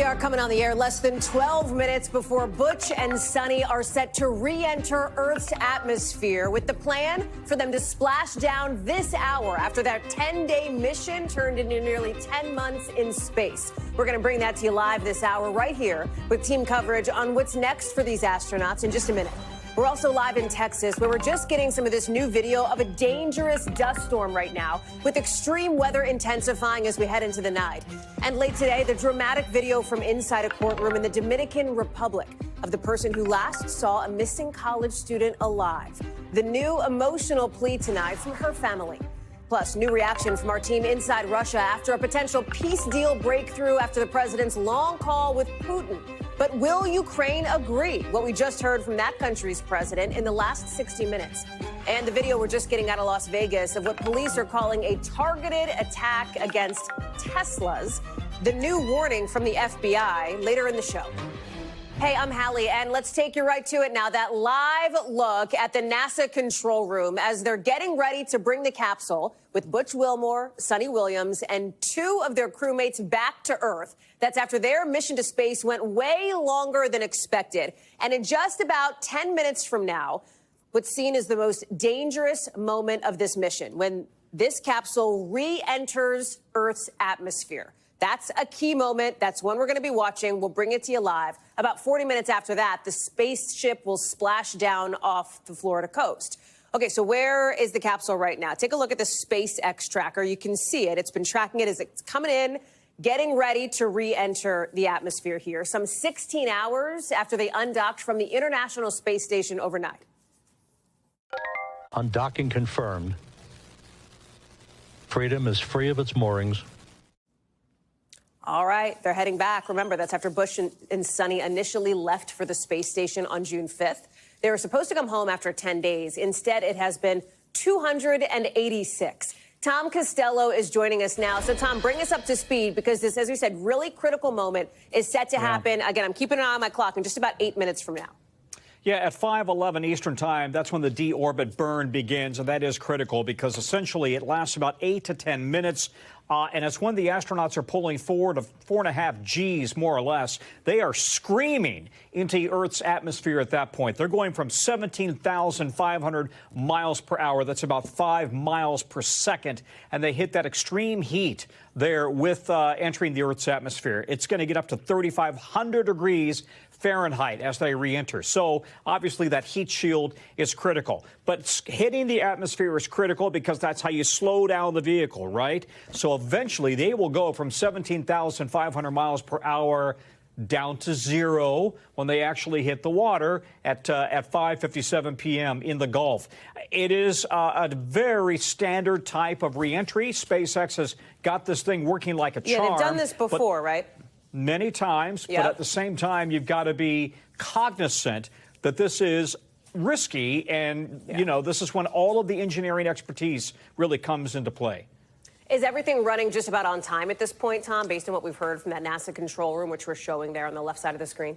are coming on the air less than 12 minutes before Butch and Suni are set to re-enter Earth's atmosphere with the plan for them to splash down this hour after that 10-day mission turned into nearly 10 months in space. We're going to bring that to you live this hour right here with team coverage on what's next for these astronauts in just a minute. We're also live in Texas, where we're just getting some of this new video of a dangerous dust storm right now, with extreme weather intensifying as we head into the night. And late today, the dramatic video from inside a courtroom in the Dominican Republic of the person who last saw a missing college student alive. The new emotional plea tonight from her family. Plus, new reaction from our team inside Russia after a potential peace deal breakthrough after the president's long call with Putin. But will Ukraine agree? What we just heard from that country's president in the last 60 minutes. And the video we're just getting out of Las Vegas of what police are calling a targeted attack against Teslas. The new warning from the FBI later in the show. Hey, I'm Hallie, and let's take you right to it now. That live look at the NASA control room as they're getting ready to bring the capsule with Butch Wilmore, Suni Williams, and two of their crewmates back to Earth. That's after their mission to space went way longer than expected. And in just about 10 minutes from now, what's seen as the most dangerous moment of this mission, when this capsule re-enters Earth's atmosphere. That's a key moment. That's one we're going to be watching. We'll bring it to you live. About 40 minutes after that, the spaceship will splash down off the Florida coast. Okay, so where is the capsule right now? Take a look at the SpaceX tracker. You can see it. It's been tracking it as it's coming in, getting ready to re-enter the atmosphere here, some 16 hours after they undocked from the International Space Station overnight. Undocking confirmed. Freedom is free of its moorings. All right, they're heading back. Remember, that's after Butch and Suni initially left for the space station on June 5th. They were supposed to come home after 10 days. Instead, it has been 286. Tom Costello is joining us now. So, Tom, bring us up to speed, because this, as we said, really critical moment is set to happen. Again, I'm keeping an eye on my clock in just about 8 minutes from now. Yeah, at 5:11 Eastern time, that's when the deorbit burn begins, and that is critical because essentially it lasts about 8 to 10 minutes, and it's when the astronauts are pulling forward of 4.5 Gs, more or less. They are screaming into Earth's atmosphere at that point. They're going from 17,500 miles per hour. That's about 5 miles per second, and they hit that extreme heat there with entering the Earth's atmosphere. It's going to get up to 3,500 degrees Fahrenheit as they re-enter. So obviously that heat shield is critical. But hitting the atmosphere is critical because that's how you slow down the vehicle, right? So eventually they will go from 17,500 miles per hour down to zero when they actually hit the water at 5:57 p.m. in the Gulf. It is a very standard type of re-entry. SpaceX has got this thing working like a charm. Yeah, they've done this before, right? Many times, but at the same time, you've got to be cognizant that this is risky, and, you know, this is when all of the engineering expertise really comes into play. Is everything running just about on time at this point, Tom, based on what we've heard from that NASA control room, which we're showing there on the left side of the screen?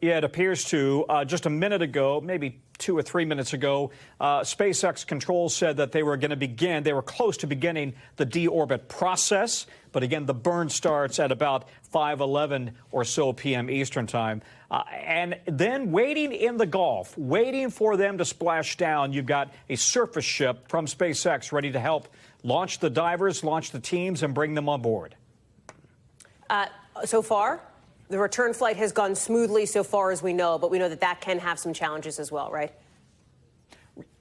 Yeah, it appears to. Just a minute ago, maybe 2 or 3 minutes ago, SpaceX Control said that they were going to begin, they were close to beginning the deorbit process. But again, the burn starts at about 5:11 or so p.m. Eastern time. And then waiting in the Gulf, waiting for them to splash down, you've got a surface ship from SpaceX ready to help launch the divers, launch the teams, and bring them on board. So far, the return flight has gone smoothly so far as we know, but we know that that can have some challenges as well, right?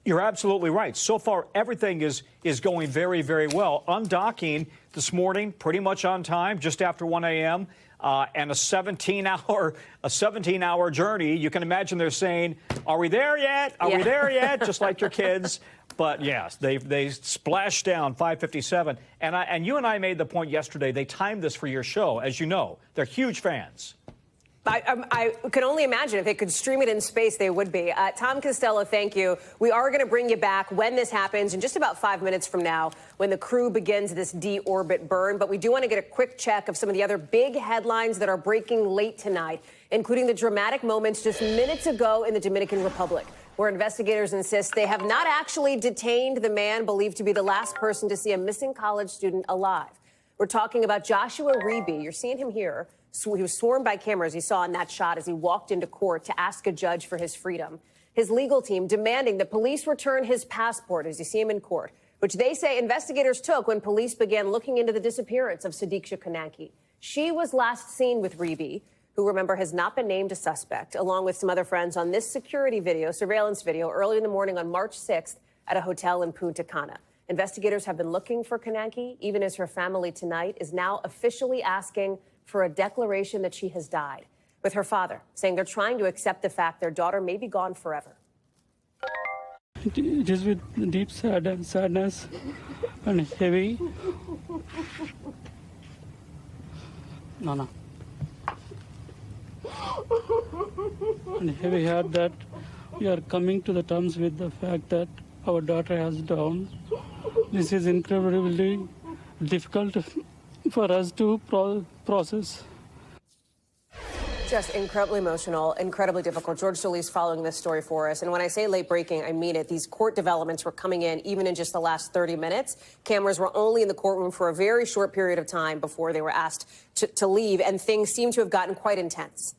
You're absolutely right. So far, everything is going very, very well. Undocking this morning, pretty much on time, just after 1 a.m., and a 17-hour journey. You can imagine they're saying, "Are we there yet? Are we there yet?" Just like your kids. But yes, they splashed down 5:57, and you and I made the point yesterday. They timed this for your show, as you know. They're huge fans. I can only imagine if they could stream it in space, they would be. Tom Costello, thank you. We are going to bring you back when this happens in just about 5 minutes from now, when the crew begins this deorbit burn. But we do want to get a quick check of some of the other big headlines that are breaking late tonight, including the dramatic moments just minutes ago in the Dominican Republic, where investigators insist they have not actually detained the man believed to be the last person to see a missing college student alive. We're talking about Joshua Reeby. You're seeing him here, So he was swarmed by cameras, you saw in that shot as he walked into court to ask a judge for his freedom. His legal team demanding the police return his passport as you see him in court, which they say investigators took when police began looking into the disappearance of Sadiqa Kanaki. She was last seen with Reeby, who, remember, has not been named a suspect, along with some other friends on this surveillance video, early in the morning on March 6th at a hotel in Punta Cana. Investigators have been looking for Kanaki, even as her family tonight is now officially asking for a declaration that she has died, with her father saying they're trying to accept the fact their daughter may be gone forever. It is with deep sadness and heavy. No. And heavy heart that we are coming to the terms with the fact that our daughter has died. This is incredibly difficult for us to process. Just incredibly emotional, incredibly difficult. George Solis following this story for us. And when I say late breaking, I mean it. These court developments were coming in even in just the last 30 minutes. Cameras were only in the courtroom for a very short period of time before they were asked to leave. And things seem to have gotten quite intense.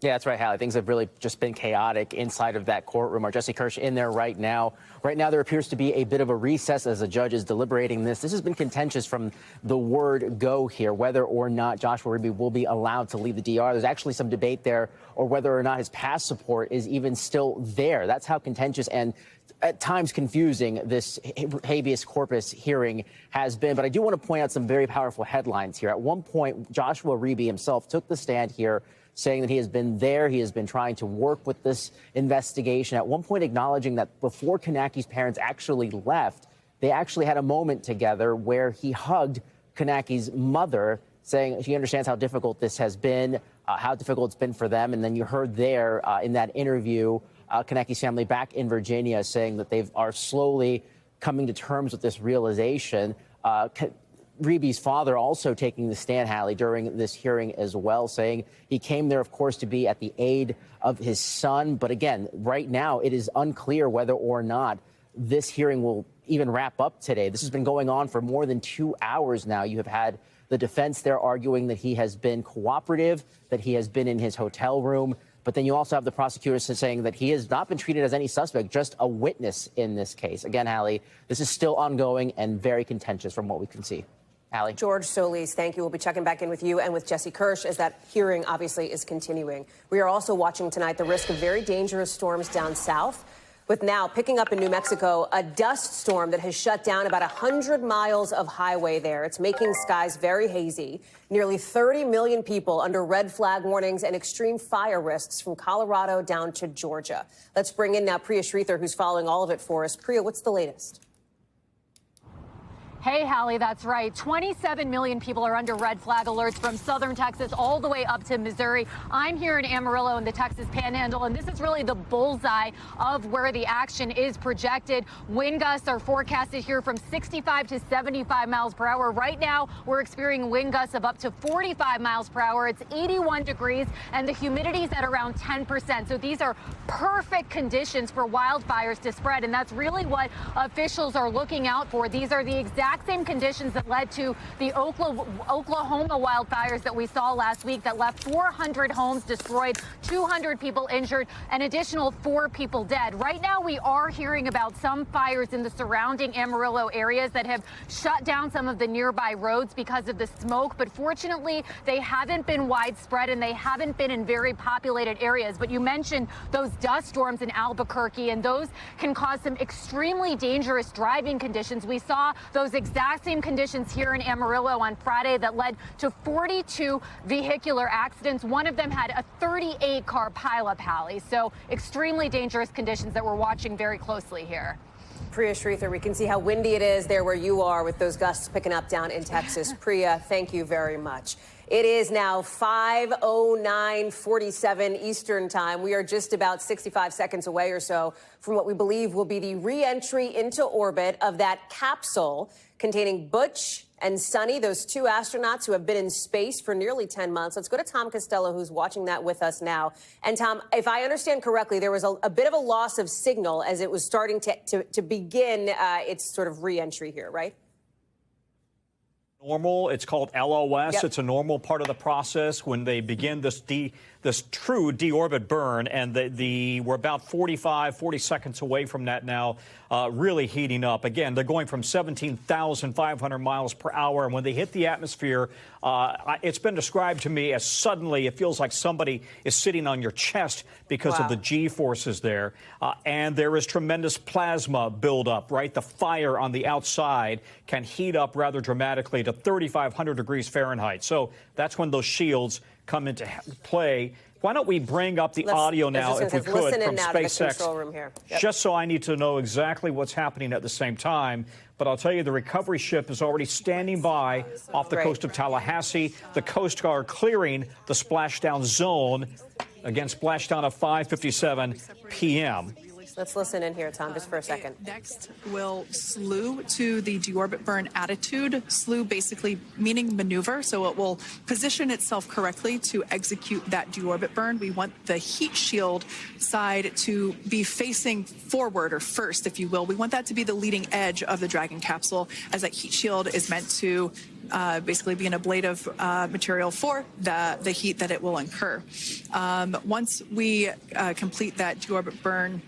Yeah, that's right, Hallie. Things have really just been chaotic inside of that courtroom. Our Jesse Kirsch in there right now. Right now, there appears to be a bit of a recess as the judge is deliberating this. This has been contentious from the word go here, whether or not Joshua Reeby will be allowed to leave the DR. There's actually some debate there, or whether or not his passport is even still there. That's how contentious and at times confusing this habeas corpus hearing has been. But I do want to point out some very powerful headlines here. At one point, Joshua Reeby himself took the stand here, saying that he has been there, he has been trying to work with this investigation, at one point acknowledging that before Kanaki's parents actually left, they actually had a moment together where he hugged Kanaki's mother, saying she understands how difficult this has been, how difficult it's been for them. And then you heard there in that interview, Kanaki's family back in Virginia saying that they are slowly coming to terms with this realization. Reeby's father also taking the stand, Hallie, during this hearing as well, saying he came there, of course, to be at the aid of his son. But again, right now, it is unclear whether or not this hearing will even wrap up today. This has been going on for more than 2 hours now. You have had the defense there arguing that he has been cooperative, that he has been in his hotel room. But then you also have the prosecutors saying that he has not been treated as any suspect, just a witness in this case. Again, Hallie, this is still ongoing and very contentious from what we can see. Hallie. George Solis, thank you. We'll be checking back in with you and with Jesse Kirsch as that hearing obviously is continuing. We are also watching tonight the risk of very dangerous storms down south, with now picking up in New Mexico a dust storm that has shut down about 100 miles of highway there. It's making skies very hazy. Nearly 30 million people under red flag warnings and extreme fire risks from Colorado down to Georgia. Let's bring in now Priya Sridhar, who's following all of it for us. Priya, what's the latest? Hey, Hallie, that's right. 27 million people are under red flag alerts from southern Texas all the way up to Missouri. I'm here in Amarillo in the Texas Panhandle, and this is really the bullseye of where the action is projected. Wind gusts are forecasted here from 65 to 75 miles per hour. Right now, we're experiencing wind gusts of up to 45 miles per hour. It's 81 degrees, and the humidity is at around 10%. So these are perfect conditions for wildfires to spread, and that's really what officials are looking out for. These are the exact same conditions that led to the Oklahoma wildfires that we saw last week that left 400 homes destroyed, 200 people injured, an additional 4 people dead. Right now, we are hearing about some fires in the surrounding Amarillo areas that have shut down some of the nearby roads because of the smoke. But fortunately, they haven't been widespread and they haven't been in very populated areas. But you mentioned those dust storms in Albuquerque, and those can cause some extremely dangerous driving conditions. We saw those exact same conditions here in Amarillo on Friday that led to 42 vehicular accidents. One of them had a 38-car pileup, Hallie. So extremely dangerous conditions that we're watching very closely here. Priya Sridhar, we can see how windy it is there where you are with those gusts picking up down in Texas. Priya, thank you very much. It is now 5:09:47 Eastern time. We are just about 65 seconds away or so from what we believe will be the re-entry into orbit of that capsule containing Butch and Suni, those 2 astronauts who have been in space for nearly 10 months. Let's go to Tom Costello, who's watching that with us now. And Tom, if I understand correctly, there was a bit of a loss of signal as it was starting to begin its sort of re-entry here, right? Normal. It's called LOS. Yep. It's a normal part of the process when they begin this true deorbit burn, and we're about 40 seconds away from that now, really heating up. Again, they're going from 17,500 miles per hour, and when they hit the atmosphere, it's been described to me as suddenly it feels like somebody is sitting on your chest because of the G-forces there. And there is tremendous plasma buildup, right? The fire on the outside can heat up rather dramatically to 3,500 degrees Fahrenheit. So that's when those shields come into play. Why don't we bring up the audio now, if we could, from SpaceX, just so I need to know exactly what's happening at the same time. But I'll tell you, the recovery ship is already standing by off the coast of Tallahassee. The Coast Guard clearing the splashdown zone. Again, splashdown at 5:57 p.m. Let's listen in here, Tom, just for a second. Next, we'll slew to the deorbit burn attitude. Slew basically meaning maneuver, so it will position itself correctly to execute that deorbit burn. We want the heat shield side to be facing forward, or first, if you will. We want that to be the leading edge of the Dragon capsule, as that heat shield is meant to basically be an ablative material for the heat that it will incur. Once we complete that deorbit burn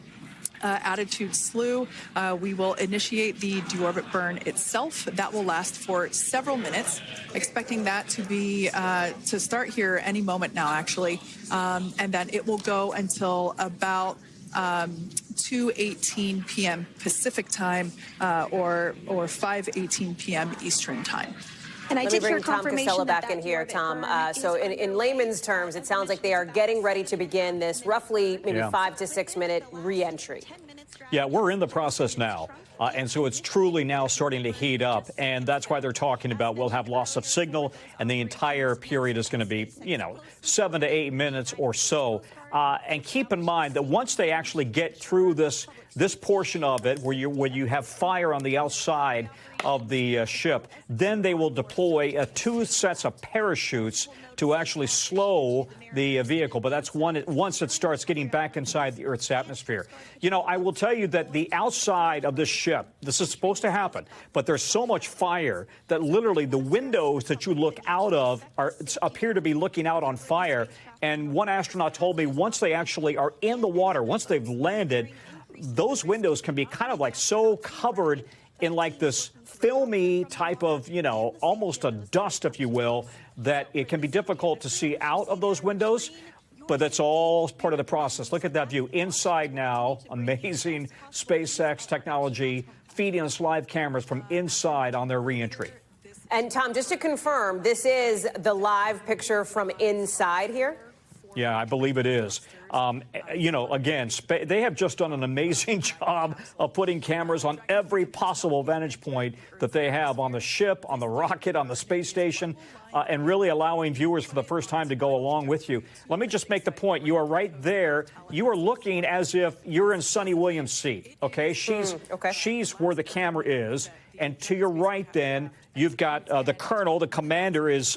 attitude slew, we will initiate the deorbit burn itself. That will last for several minutes, expecting that to be to start here any moment now, actually, and then it will go until about 2:18 p.m. Pacific time, or 5:18 p.m. Eastern time. And Let me bring Tom Casella back in here, Tom. So in layman's terms, it sounds like they are getting ready to begin this roughly maybe 5 to 6 minute re-entry. Yeah, we're in the process now. And so it's truly now starting to heat up. And that's why they're talking about we'll have loss of signal, and the entire period is going to be, 7 to 8 minutes or so. And keep in mind that once they actually get through this portion of it, where you have fire on the outside of the ship, then they will deploy 2 sets of parachutes to actually slow the vehicle. But that's once it starts getting back inside the Earth's atmosphere. I will tell you that the outside of this ship, this is supposed to happen, but there's so much fire that literally the windows that you look out of appear to be looking out on fire. And one astronaut told me once they actually are in the water, once they've landed, those windows can be kind of like so covered in like this filmy type of, almost a dust, if you will, that it can be difficult to see out of those windows. But that's all part of the process. Look at that view inside now. Amazing SpaceX technology feeding us live cameras from inside on their reentry. And Tom, just to confirm, this is the live picture from inside here? Yeah, I believe it is. Again, they have just done an amazing job of putting cameras on every possible vantage point that they have on the ship, on the rocket, on the space station, and really allowing viewers for the first time to go along with you. Let me just make the point. You are right there. You are looking as if you're in Suni Williams' seat, okay? She's where the camera is. And to your right, then, you've got the colonel. The commander is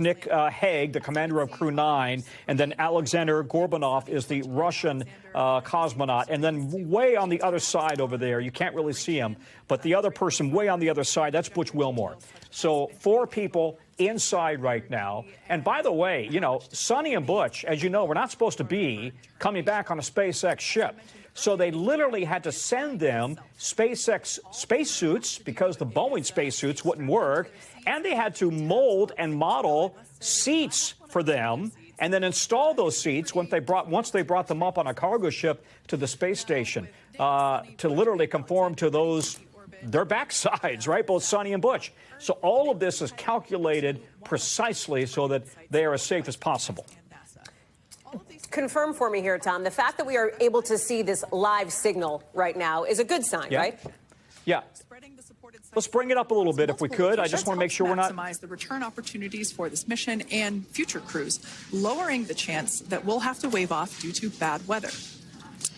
Nick Hague, the commander of Crew 9. And then Aleksandr Gorbunov is the Russian cosmonaut. And then way on the other side over there, you can't really see him, but the other person way on the other side, that's Butch Wilmore. So 4 people inside right now. And by the way, Suni and Butch, as you know, we're not supposed to be coming back on a SpaceX ship. So they literally had to send them SpaceX spacesuits because the Boeing spacesuits wouldn't work. And they had to mold and model seats for them and then install those seats once they brought them up on a cargo ship to the space station to literally conform to their backsides, right? Both Suni and Butch. So all of this is calculated precisely so that they are as safe as possible. Confirm for me here, Tom, the fact that we are able to see this live signal right now is a good sign, right? Yeah. Let's bring it up a little bit if we could. I just want to make sure we're not... maximize the return opportunities for this mission and future crews, lowering the chance that we'll have to wave off due to bad weather.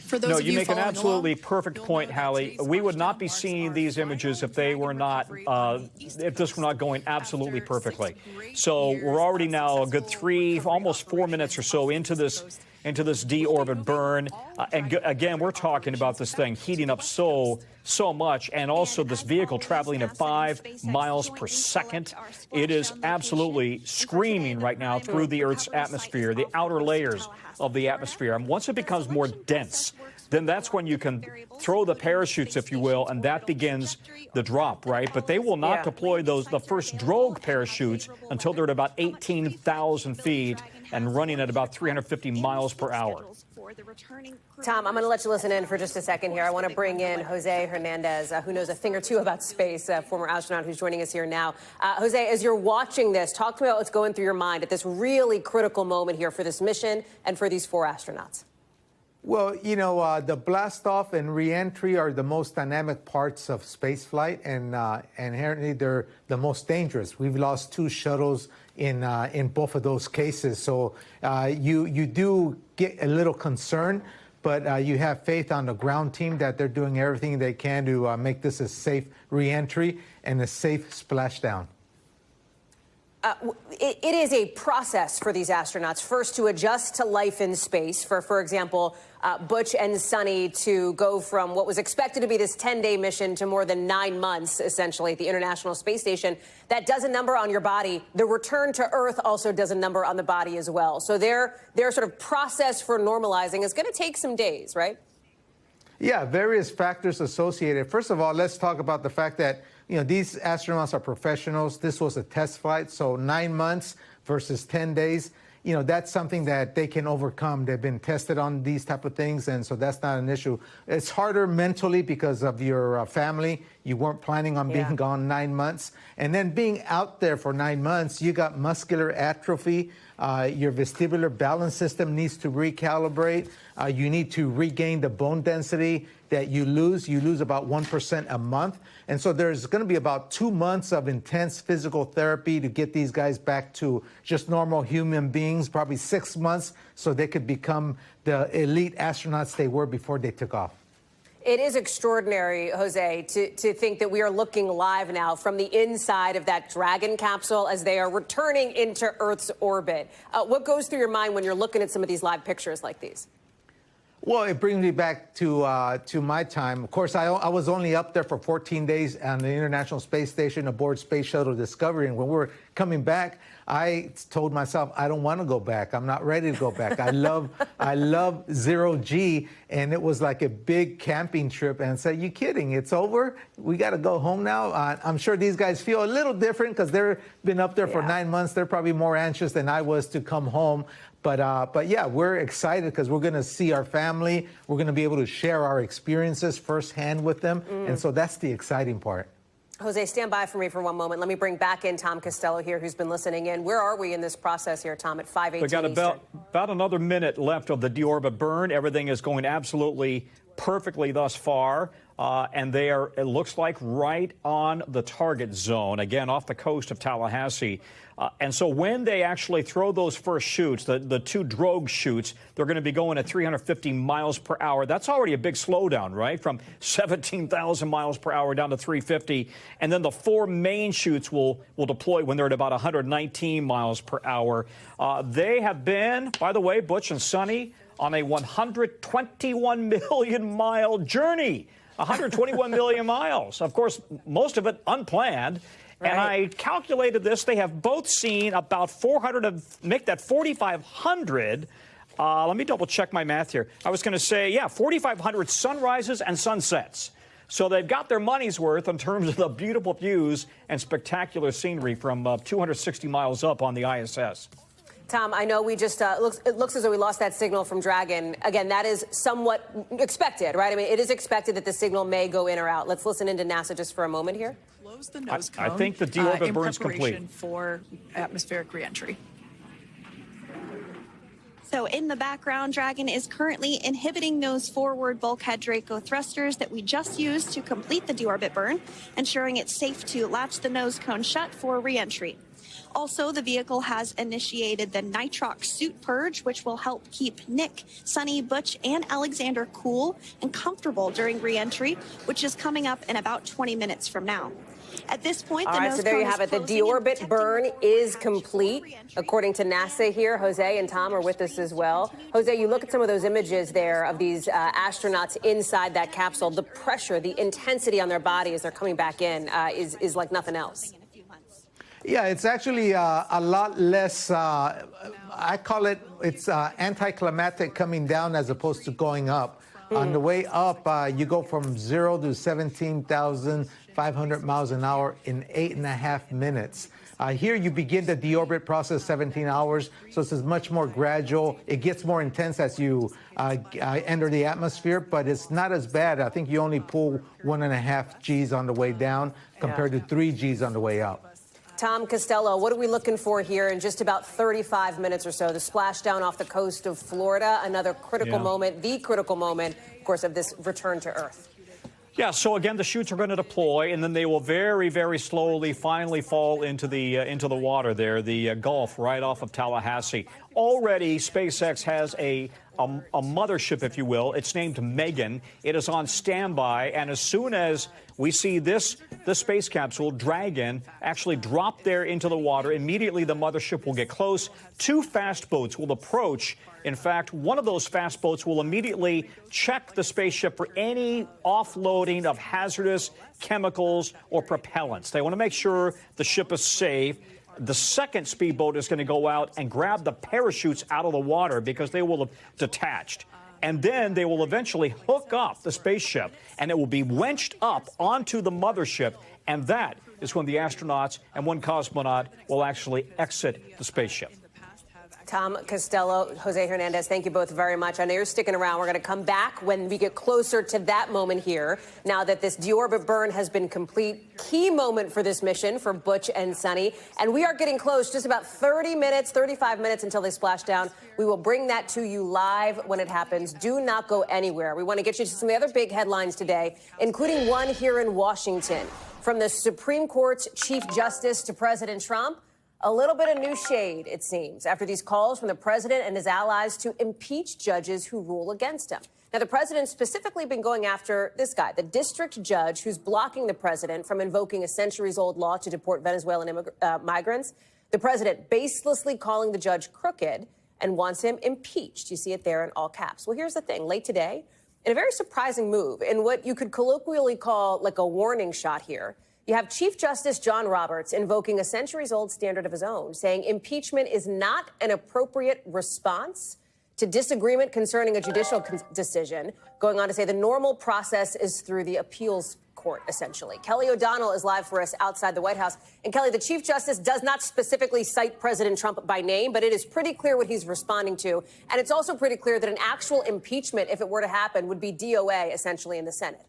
For those of you make an absolutely perfect point, Hallie. We would not be seeing these images if they were not, if this were not going absolutely perfectly. So we're already now a good 3, almost 4 minutes or so into this into this deorbit burn. And again, we're talking about this thing heating up so much, and also this vehicle traveling at 5 miles per second. It is absolutely screaming right now through the Earth's atmosphere, the outer layers of the atmosphere. And once it becomes more dense, then that's when you can throw the parachutes, if you will, and that begins the drop, right? But they will not deploy the first drogue parachutes until they're at about 18,000 feet and running at about 350 miles per hour. Tom, I'm going to let you listen in for just a second here. I want to bring in Jose Hernandez, who knows a thing or two about space, former astronaut who's joining us here now. Jose, as you're watching this, talk to me about what's going through your mind at this really critical moment here for this mission and for these 4 astronauts. Well, you know, the blast-off and re-entry are the most dynamic parts of spaceflight, and inherently they're the most dangerous. We've lost 2 shuttles in both of those cases, so you do get a little concerned, but you have faith on the ground team that they're doing everything they can to make this a safe re-entry and a safe splashdown. It is a process for these astronauts, first to adjust to life in space. For example, Butch and Suni to go from what was expected to be this 10-day mission to more than 9 months, essentially, at the International Space Station. That does a number on your body. The return to Earth also does a number on the body as well. So their sort of process for normalizing is going to take some days, right? Yeah, various factors associated. First of all, let's talk about the fact that, you know, these astronauts are professionals. This was a test flight, so 9 months versus 10 days. You know, that's something that they can overcome. They've been tested on these type of things, and so that's not an issue. It's harder mentally because of your family. You weren't planning on being gone 9 months. And then being out there for 9 months, you got muscular atrophy. Your vestibular balance system needs to recalibrate. You need to regain the bone density that you lose. You lose about 1% a month. And so there's going to be about 2 months of intense physical therapy to get these guys back to just normal human beings, probably 6 months, so they could become the elite astronauts they were before they took off. It is extraordinary, Jose, to think that we are looking live now from the inside of that Dragon capsule as they are returning into Earth's orbit. What goes through your mind when you're looking at some of these live pictures like these? Well, it brings me back to my time. Of course, I was only up there for 14 days on the International Space Station aboard Space Shuttle Discovery. And when we were coming back, I told myself, I don't want to go back. I'm not ready to go back. I love zero G. And it was like a big camping trip. And I said, you kidding? It's over? We got to go home now? I'm sure these guys feel a little different because they've been up there for 9 months. They're probably more anxious than I was to come home. But yeah, we're excited because we're going to see our family. We're going to be able to share our experiences firsthand with them. And so that's the exciting part. Jose, stand by for me for one moment. Let me bring back in Tom Costello here, who's been listening in. Where are we in this process here, Tom, at 5:18 We've got about another minute left of the deorbit burn. Everything is going absolutely perfectly thus far. And they are, it looks like, right on the target zone, again, off the coast of Tallahassee. And so when they actually throw those first chutes, the 2 drogue chutes, they're going to be going at 350 miles per hour. That's already a big slowdown, right? From 17,000 miles per hour down to 350. And then the 4 main chutes will deploy when they're at about 119 miles per hour. They have been, by the way, Butch and Suni, on a 121 million mile journey. 121 million miles. Of course, most of it unplanned. Right. And I calculated this. They have both seen about 400, make that 4,500. Let me double check my math here. I was going to say, yeah, 4,500 sunrises and sunsets. So they've got their money's worth in terms of the beautiful views and spectacular scenery from 260 miles up on the ISS. Tom, I know we just, it looks as though we lost that signal from Dragon. Again, that is somewhat expected, right? I mean, it is expected that the signal may go in or out. Let's listen into NASA just for a moment here. Close the nose cone, I think the deorbit burn's complete. In preparation for atmospheric reentry. So in the background, Dragon is currently inhibiting those forward bulkhead Draco thrusters that we just used to complete the deorbit burn, ensuring it's safe to latch the nose cone shut for reentry. Also, the vehicle has initiated the nitrox suit purge, which will help keep Nick, Suni, Butch, and Aleksandr cool and comfortable during re-entry, which is coming up in about 20 minutes from now. At this point, all right, so there you have it. The deorbit burn is complete, according to NASA here. Jose and Tom are with us as well. Jose, you look at some of those images there of these astronauts inside that capsule. The pressure, the intensity on their body as they're coming back in is like nothing else. Yeah, it's actually a lot less, I call it, it's anticlimactic coming down as opposed to going up. On the way up, you go from 0 to 17,500 miles an hour in 8.5 minutes. Here you begin the deorbit process 17 hours, so it's much more gradual. It gets more intense as you enter the atmosphere, but it's not as bad. I think you only pull 1.5 Gs on the way down compared to 3 Gs on the way up. Tom Costello, what are we looking for here in just about 35 minutes or so? The splashdown off the coast of Florida, another critical moment, the critical moment, of course, of this return to Earth. Yeah, so again, the chutes are going to deploy, and then they will very, very slowly finally fall into the water there, the Gulf right off of Tallahassee. Already, SpaceX has a mothership, if you will. It's named Megan. It is on standby, and as soon as we see the space capsule, Dragon, actually drop there into the water, immediately the mothership will get close. 2 fast boats will approach. In fact, one of those fast boats will immediately check the spaceship for any offloading of hazardous chemicals or propellants. They want to make sure the ship is safe. The second speedboat is going to go out and grab the parachutes out of the water because they will have detached. And then they will eventually hook up the spaceship, and it will be winched up onto the mothership. And that is when the astronauts and one cosmonaut will actually exit the spaceship. Tom Costello, Jose Hernandez, thank you both very much. I know you're sticking around. We're going to come back when we get closer to that moment here. Now that this deorbit burn has been complete, key moment for this mission for Butch and Suni. And we are getting close, just about 30 minutes, 35 minutes until they splash down. We will bring that to you live when it happens. Do not go anywhere. We want to get you to some of the other big headlines today, including one here in Washington. From the Supreme Court's Chief Justice to President Trump, a little bit of new shade, it seems, after these calls from the president and his allies to impeach judges who rule against him. Now, the president's specifically been going after this guy, the district judge who's blocking the president from invoking a centuries-old law to deport Venezuelan migrants. The president baselessly calling the judge crooked and wants him impeached. You see it there in all caps. Well, here's the thing. Late today, in a very surprising move, in what you could colloquially call like a warning shot here, you have Chief Justice John Roberts invoking a centuries-old standard of his own, saying impeachment is not an appropriate response to disagreement concerning a judicial decision, going on to say the normal process is through the appeals court, essentially. Kelly O'Donnell is live for us outside the White House. And Kelly, the Chief Justice does not specifically cite President Trump by name, but it is pretty clear what he's responding to. And it's also pretty clear that an actual impeachment, if it were to happen, would be DOA, essentially, in the Senate.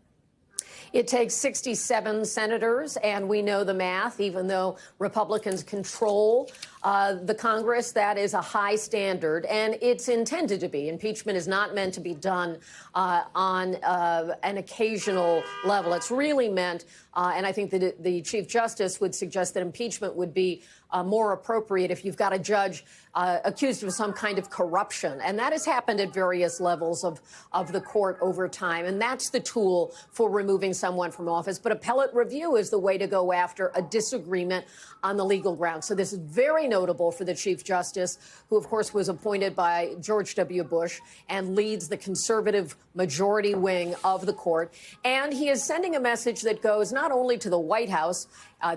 It takes 67 senators, and we know the math. Even though Republicans control the Congress, that is a high standard, and it's intended to be. Impeachment is not meant to be done on an occasional level. It's really meant, and I think that the Chief Justice would suggest that impeachment would be more appropriate if you've got a judge accused of some kind of corruption. And that has happened at various levels of the court over time. And that's the tool for removing someone from office. But appellate review is the way to go after a disagreement on the legal ground. So this is very notable for the Chief Justice, who, of course, was appointed by George W. Bush and leads the conservative majority wing of the court. And he is sending a message that goes not only to the White House,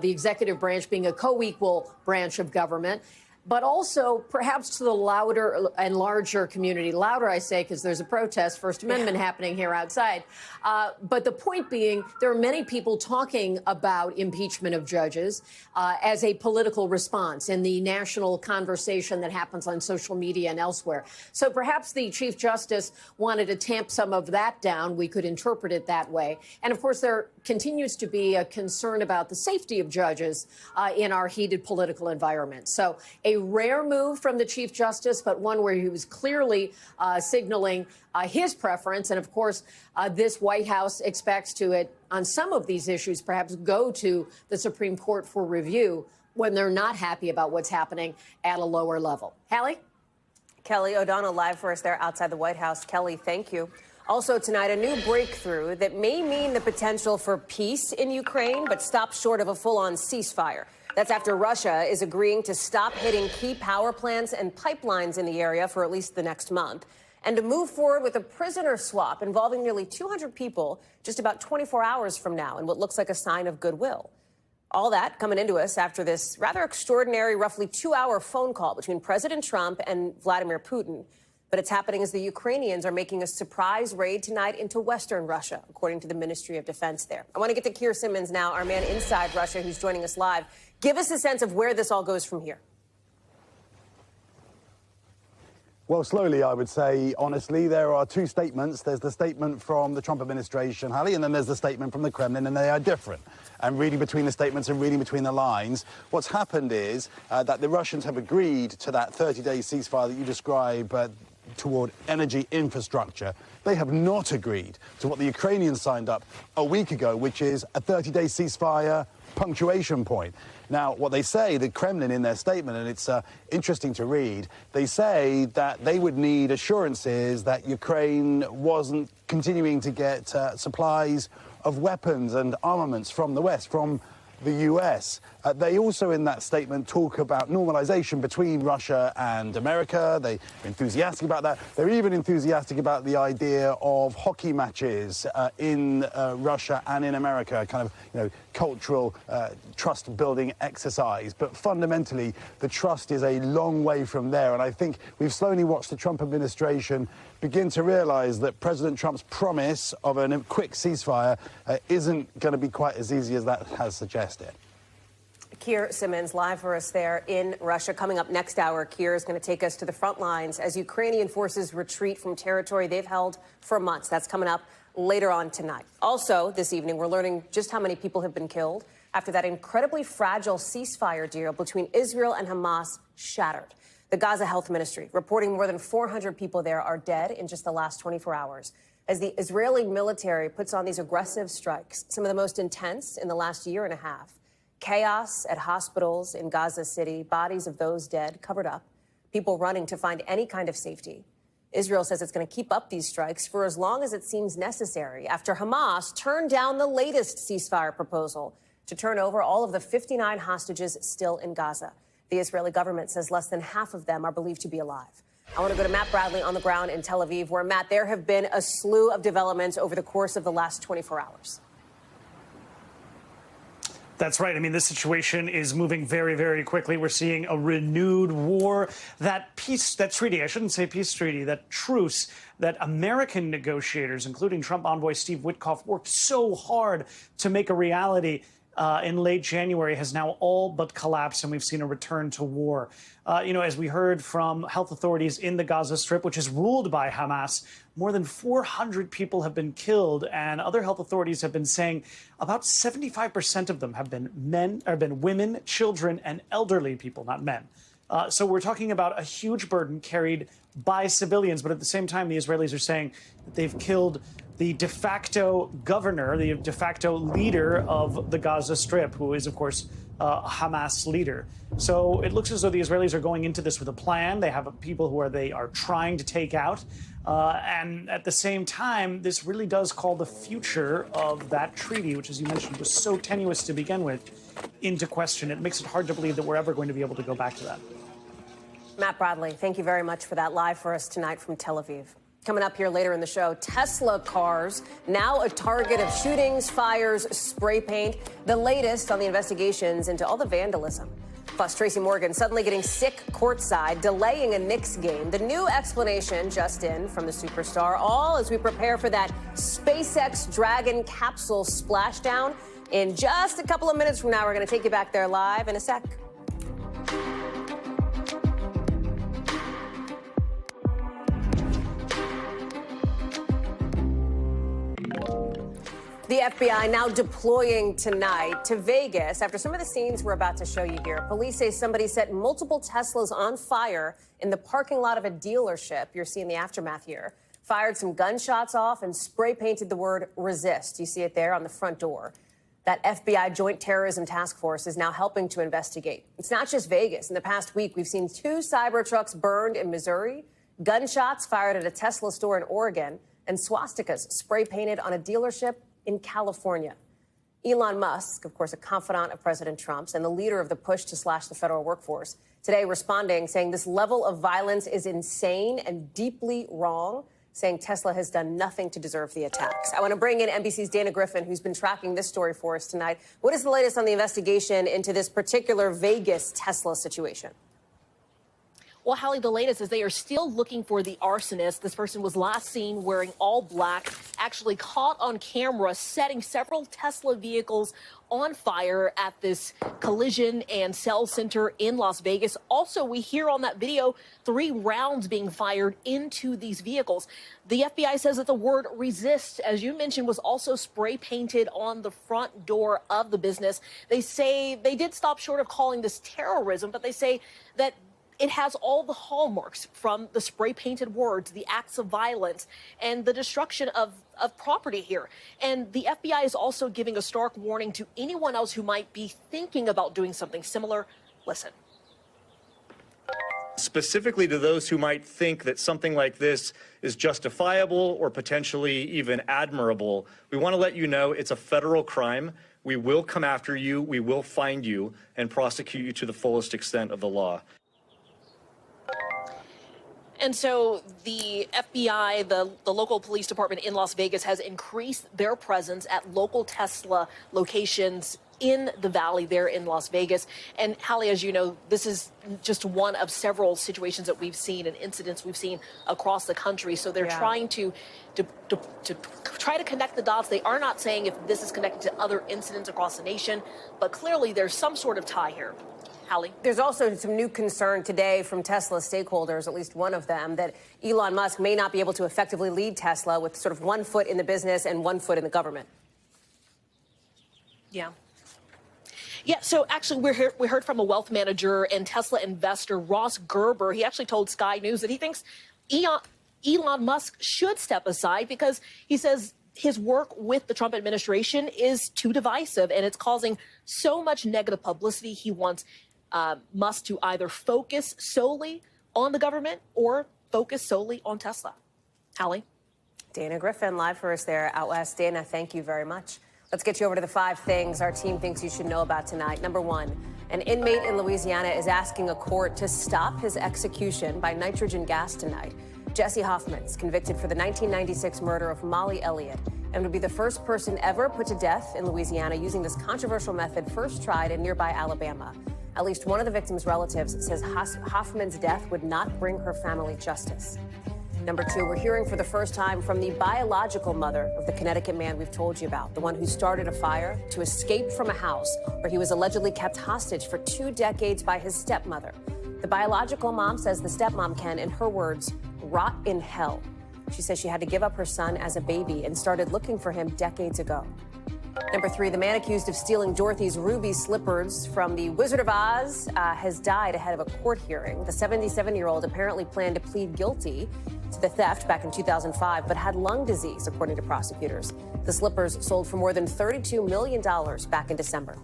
the executive branch being a co-equal branch of government, but also perhaps to the louder and larger community. Louder, I say, because there's a protest, First Amendment happening here outside. But the point being, there are many people talking about impeachment of judges as a political response in the national conversation that happens on social media and elsewhere. So perhaps the Chief Justice wanted to tamp some of that down. We could interpret it that way. And of course, there continues to be a concern about the safety of judges in our heated political environment. So a rare move from the Chief Justice, but one where he was clearly signaling his preference. And of course, this White House expects to, on some of these issues, perhaps go to the Supreme Court for review. when they're not happy about what's happening at a lower level. Hallie? Kelly O'Donnell live for us there outside the White House. Kelly, thank you. Also tonight, a new breakthrough that may mean the potential for peace in Ukraine, but stops short of a full-on ceasefire. That's after Russia is agreeing to stop hitting key power plants and pipelines in the area for at least the next month, and to move forward with a prisoner swap involving nearly 200 people just about 24 hours from now, in what looks like a sign of goodwill. All that coming into us after this rather extraordinary, roughly 2-hour phone call between President Trump and Vladimir Putin. But it's happening as the Ukrainians are making a surprise raid tonight into western Russia, according to the Ministry of Defense there. I want to get to Keir Simmons now, our man inside Russia, who's joining us live. Give us a sense of where this all goes from here. Well, slowly, I would say, honestly, there are two statements. There's the statement from the Trump administration, Hallie, and then there's the statement from the Kremlin, and they are different. And reading between the statements and reading between the lines, what's happened is that the Russians have agreed to that 30-day ceasefire that you describe toward energy infrastructure. They have not agreed to what the Ukrainians signed up a week ago, which is a 30-day ceasefire punctuation point. Now, what they say, the Kremlin in their statement, and it's interesting to read, they say that they would need assurances that Ukraine wasn't continuing to get supplies of weapons and armaments from the West, from the US. They also, in that statement, talk about normalization between Russia and America. They're enthusiastic about that. They're even enthusiastic about the idea of hockey matches in Russia and in America, kind of, cultural trust-building exercise. But fundamentally, the trust is a long way from there. And I think we've slowly watched the Trump administration begin to realize that President Trump's promise of a quick ceasefire isn't going to be quite as easy as that has suggested. Keir Simmons live for us there in Russia. Coming up next hour, Keir is going to take us to the front lines as Ukrainian forces retreat from territory they've held for months. That's coming up later on tonight. Also, this evening, we're learning just how many people have been killed after that incredibly fragile ceasefire deal between Israel and Hamas shattered. The Gaza Health Ministry reporting more than 400 people there are dead in just the last 24 hours as the Israeli military puts on these aggressive strikes, some of the most intense in the last year and a half. Chaos at hospitals in Gaza City, bodies of those dead covered up, people running to find any kind of safety. Israel says it's going to keep up these strikes for as long as it seems necessary after Hamas turned down the latest ceasefire proposal to turn over all of the 59 hostages still in Gaza. The Israeli government says less than half of them are believed to be alive. I want to go to Matt Bradley on the ground in Tel Aviv, where, Matt, there have been a slew of developments over the course of the last 24 hours. That's right. I mean, this situation is moving very, very quickly. We're seeing a renewed war. That treaty, I shouldn't say peace treaty, that truce that American negotiators, including Trump envoy Steve Witkoff, worked so hard to make a reality in late January has now all but collapsed, and we've seen a return to war. As we heard from health authorities in the Gaza Strip, which is ruled by Hamas, more than 400 people have been killed, and other health authorities have been saying about 75% of them have been women, children, and elderly people, not men. So we're talking about a huge burden carried by civilians, but at the same time, the Israelis are saying that they've killed the de facto governor, the de facto leader of the Gaza Strip, who is, of course, a Hamas leader. So it looks as though the Israelis are going into this with a plan. They have people who they are trying to take out. And at the same time, this really does call the future of that treaty, which, as you mentioned, was so tenuous to begin with, into question. It makes it hard to believe that we're ever going to be able to go back to that. Matt Bradley, thank you very much for that live for us tonight from Tel Aviv. Coming up here later in the show, Tesla cars now a target of shootings, fires, spray paint. The latest on the investigations into all the vandalism. Plus, Tracy Morgan suddenly getting sick courtside, delaying a Knicks game. The new explanation just in from the superstar, all as we prepare for that SpaceX Dragon capsule splashdown. In just a couple of minutes from now, we're going to take you back there live in a sec. The FBI now deploying tonight to Vegas after some of the scenes we're about to show you here. Police say somebody set multiple Teslas on fire in the parking lot of a dealership. You're seeing the aftermath here. Fired some gunshots off and spray painted the word resist. You see it there on the front door. That FBI Joint Terrorism Task Force is now helping to investigate. It's not just Vegas. In the past week, we've seen 2 cyber trucks burned in Missouri, gunshots fired at a Tesla store in Oregon, and swastikas spray painted on a dealership in California. Elon Musk, of course, a confidant of President Trump's and the leader of the push to slash the federal workforce, today responding, saying this level of violence is insane and deeply wrong, saying Tesla has done nothing to deserve the attacks. I want to bring in NBC's Dana Griffin, who's been tracking this story for us tonight. What is the latest on the investigation into this particular Vegas Tesla situation? Well, Hallie, the latest is they are still looking for the arsonist. This person was last seen wearing all black, actually caught on camera setting several Tesla vehicles on fire at this collision and sales center in Las Vegas. Also, we hear on that video 3 rounds being fired into these vehicles. The FBI says that the word resist, as you mentioned, was also spray painted on the front door of the business. They say they did stop short of calling this terrorism, but they say that it has all the hallmarks from the spray painted words, the acts of violence, and the destruction of property here. And the FBI is also giving a stark warning to anyone else who might be thinking about doing something similar. Listen. Specifically to those who might think that something like this is justifiable or potentially even admirable, we want to let you know it's a federal crime. We will come after you, we will find you, and prosecute you to the fullest extent of the law. And so the FBI, the local police department in Las Vegas, has increased their presence at local Tesla locations in the valley there in Las Vegas. And Hallie, as you know, this is just one of several situations that we've seen and incidents we've seen across the country. So they're trying to try to connect the dots. They are not saying if this is connected to other incidents across the nation, but clearly there's some sort of tie here. Hallie? There's also some new concern today from Tesla stakeholders, at least one of them, that Elon Musk may not be able to effectively lead Tesla with sort of 1 foot in the business and 1 foot in the government. Yeah. Yeah, so actually we heard from a wealth manager and Tesla investor, Ross Gerber. He actually told Sky News that he thinks Elon Musk should step aside because he says his work with the Trump administration is too divisive and it's causing so much negative publicity. He wants Musk to either focus solely on the government or focus solely on Tesla. Hallie? Dana Griffin, live for us there out west. Dana, thank you very much. Let's get you over to the 5 things our team thinks you should know about tonight. Number 1, an inmate in Louisiana is asking a court to stop his execution by nitrogen gas tonight. Jesse Hoffman's convicted for the 1996 murder of Molly Elliott and would be the first person ever put to death in Louisiana using this controversial method first tried in nearby Alabama. At least one of the victim's relatives says Hoffman's death would not bring her family justice. Number 2, we're hearing for the first time from the biological mother of the Connecticut man we've told you about, the one who started a fire to escape from a house where he was allegedly kept hostage for 2 decades by his stepmother. The biological mom says the stepmom can, in her words, rot in hell. She says she had to give up her son as a baby and started looking for him decades ago. Number 3, the man accused of stealing Dorothy's ruby slippers from the Wizard of Oz has died ahead of a court hearing. The 77-year-old apparently planned to plead guilty to the theft back in 2005, but had lung disease, according to prosecutors. The slippers sold for more than $32 million back in December.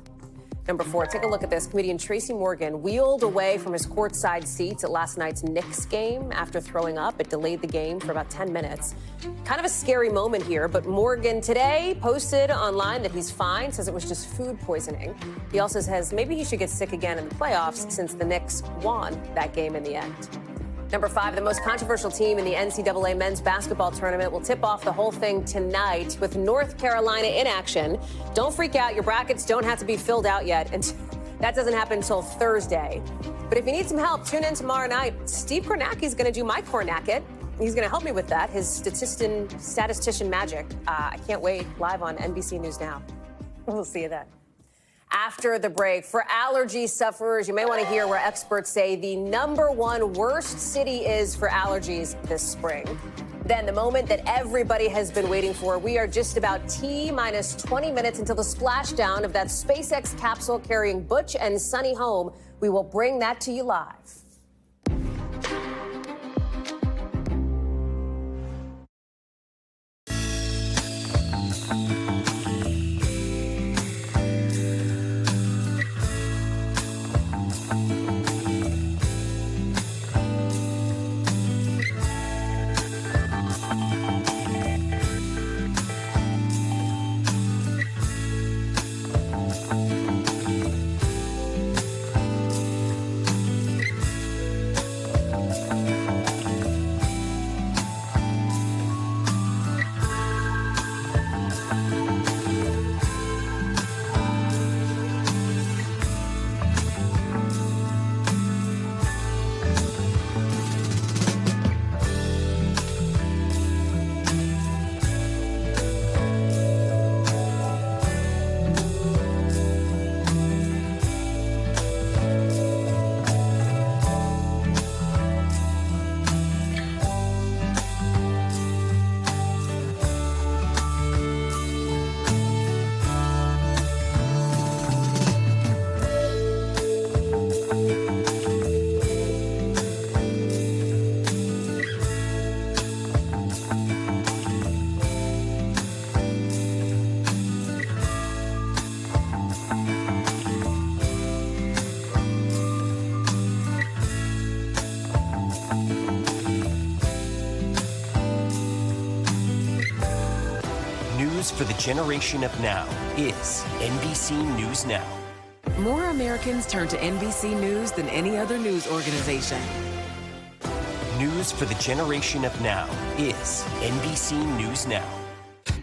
Number 4, take a look at this. Comedian Tracy Morgan wheeled away from his courtside seats at last night's Knicks game after throwing up. It delayed the game for about 10 minutes. Kind of a scary moment here, but Morgan today posted online that he's fine, says it was just food poisoning. He also says maybe he should get sick again in the playoffs since the Knicks won that game in the end. Number 5, the most controversial team in the NCAA men's basketball tournament will tip off the whole thing tonight with North Carolina in action. Don't freak out. Your brackets don't have to be filled out yet. And that doesn't happen until Thursday. But if you need some help, tune in tomorrow night. Steve Kornacki is going to do my Kornacket. He's going to help me with that, his statistician magic. I can't wait. Live on NBC News Now. We'll see you then. After the break, for allergy sufferers, you may want to hear where experts say the #1 worst city is for allergies this spring. Then the moment that everybody has been waiting for, we are just about T-minus 20 minutes until the splashdown of that SpaceX capsule carrying Butch and Suni home. We will bring that to you live. for the generation of now is NBC News Now. More Americans turn to NBC News than any other news organization. News for the generation of now is NBC News Now.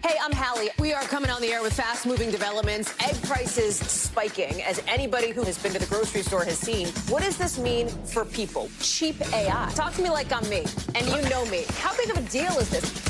Hey, I'm Hallie. We are coming on the air with fast-moving developments. Egg prices spiking, as anybody who has been to the grocery store has seen. What does this mean for people? Cheap AI. Talk to me like I'm me, and you know me. How big of a deal is this?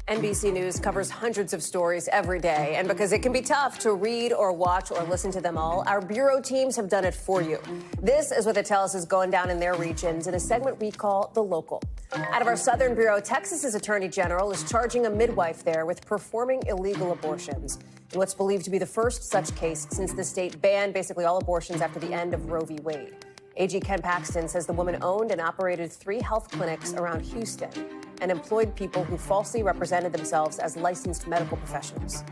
NBC News covers hundreds of stories every day, and because it can be tough to read or watch or listen to them all, our bureau teams have done it for you. This is what they tell us is going down in their regions in a segment we call The Local. Out of our Southern Bureau, Texas's Attorney General is charging a midwife there with performing illegal abortions in what's believed to be the first such case since the state banned basically all abortions after the end of Roe v. Wade. AG Ken Paxton says the woman owned and operated 3 health clinics around Houston and employed people who falsely represented themselves as licensed medical professionals.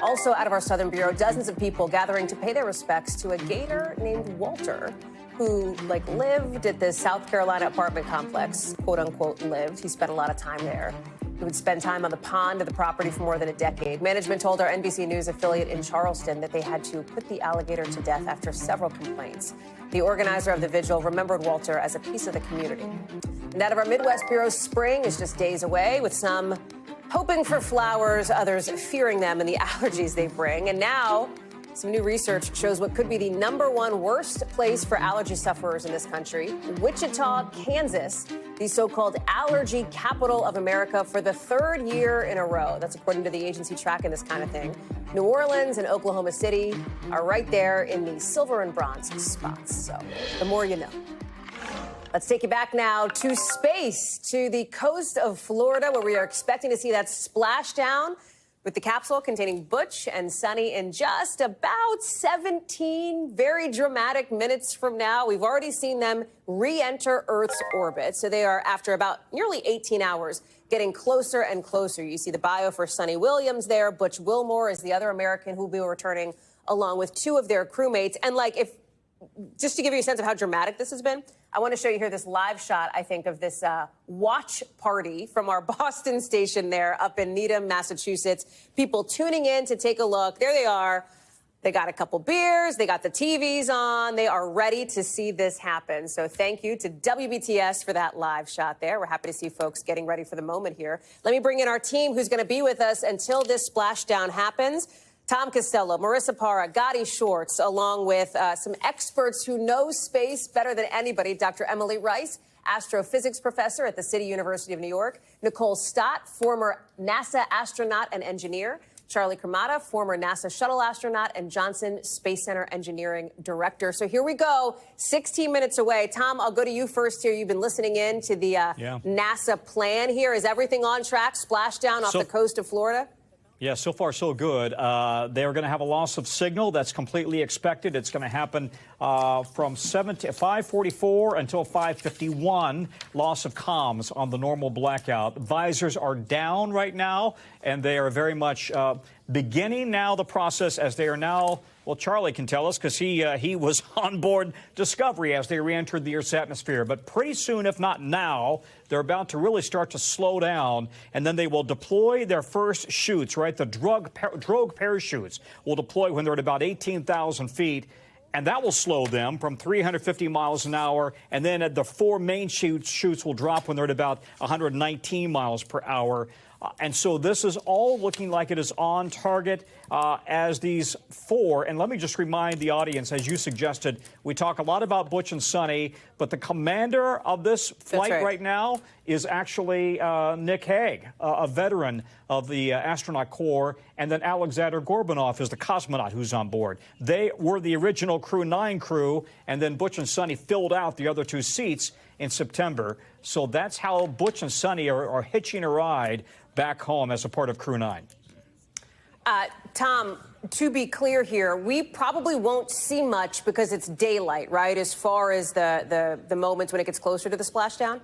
Also out of our Southern Bureau, dozens of people gathering to pay their respects to a gator named Walter, who lived at the South Carolina apartment complex, quote unquote lived. He spent a lot of time there. He would spend time on the pond of the property for more than a decade. Management told our NBC News affiliate in Charleston that they had to put the alligator to death after several complaints. The organizer of the vigil remembered Walter as a piece of the community. And out of our Midwest Bureau, spring is just days away, with some hoping for flowers, others fearing them and the allergies they bring. And now, some new research shows what could be the #1 worst place for allergy sufferers in this country, Wichita, Kansas, the so-called allergy capital of America for the 3rd year in a row. That's according to the agency tracking this kind of thing. New Orleans and Oklahoma City are right there in the silver and bronze spots. So the more you know. Let's take you back now to space, to the coast of Florida, where we are expecting to see that splashdown with the capsule containing Butch and Suni in just about 17 very dramatic minutes from now. We've already seen them re-enter Earth's orbit. So they are, after about nearly 18 hours, getting closer and closer. You see the bio for Suni Williams there. Butch Wilmore is the other American who will be returning, along with 2 of their crewmates. And just to give you a sense of how dramatic this has been, I want to show you here this live shot, I think, of this watch party from our Boston station there up in Needham, Massachusetts. People tuning in to take a look. There they are. They got a couple beers. They got the TVs on. They are ready to see this happen. So thank you to WBTS for that live shot there. We're happy to see folks getting ready for the moment here. Let me bring in our team who's going to be with us until this splashdown happens. Tom Costello, Marissa Parra, Gotti Schwartz, along with some experts who know space better than anybody. Dr. Emily Rice, astrophysics professor at the City University of New York. Nicole Stott, former NASA astronaut and engineer. Charlie Cremata, former NASA shuttle astronaut, and Johnson Space Center engineering director. So here we go, 16 minutes away. Tom, I'll go to you first here. You've been listening in to the NASA plan here. Is everything on track? Splashdown off the coast of Florida? Yeah, so far so good. They're going to have a loss of signal. That's completely expected. It's going to happen from 5:44 until 5:51. Loss of comms on the normal blackout. Visors are down right now, and they are very much beginning now the process as they are now. Well, Charlie can tell us because he was on board Discovery as they re-entered the Earth's atmosphere. But pretty soon, if not now, they're about to really start to slow down, and then they will deploy their first chutes, right? The drogue parachutes will deploy when they're at about 18,000 feet, and that will slow them from 350 miles an hour, and then the 4 main chutes will drop when they're at about 119 miles per hour. And so this is all looking like it is on target as these 4. And let me just remind the audience, as you suggested, we talk a lot about Butch and Suni, but the commander of this flight right now is actually Nick Hague, a veteran of the astronaut corps, and then Aleksandr Gorbunov is the cosmonaut who's on board. They were the original Crew 9 crew, and then Butch and Suni filled out the other 2 seats in September. So that's how Butch and Suni are hitching a ride back home as a part of Crew 9. Tom, to be clear here, we probably won't see much because it's daylight, right, as far as the moments when it gets closer to the splashdown?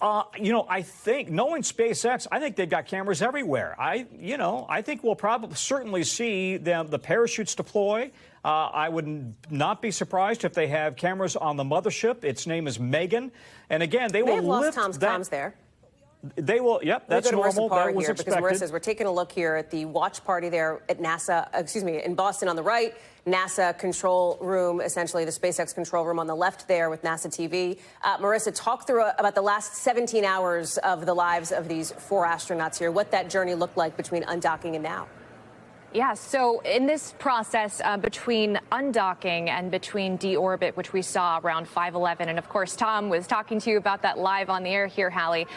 I think, knowing SpaceX, I think they've got cameras everywhere. I think we'll probably certainly see the parachutes deploy. I would not be surprised if they have cameras on the mothership. Its name is Megan. And again, they will have lost lift Tom's comms there. They will. Yep, that's normal. That was expected. Because Marissa, as we're taking a look here at the watch party there at NASA, in Boston on the right, NASA control room, essentially the SpaceX control room on the left there with NASA TV. Marissa, talk through about the last 17 hours of the lives of these 4 astronauts here, what that journey looked like between undocking and now. Yeah, so in this process between undocking and between deorbit, which we saw around 5:11, and of course, Tom was talking to you about that live on the air here, Hallie.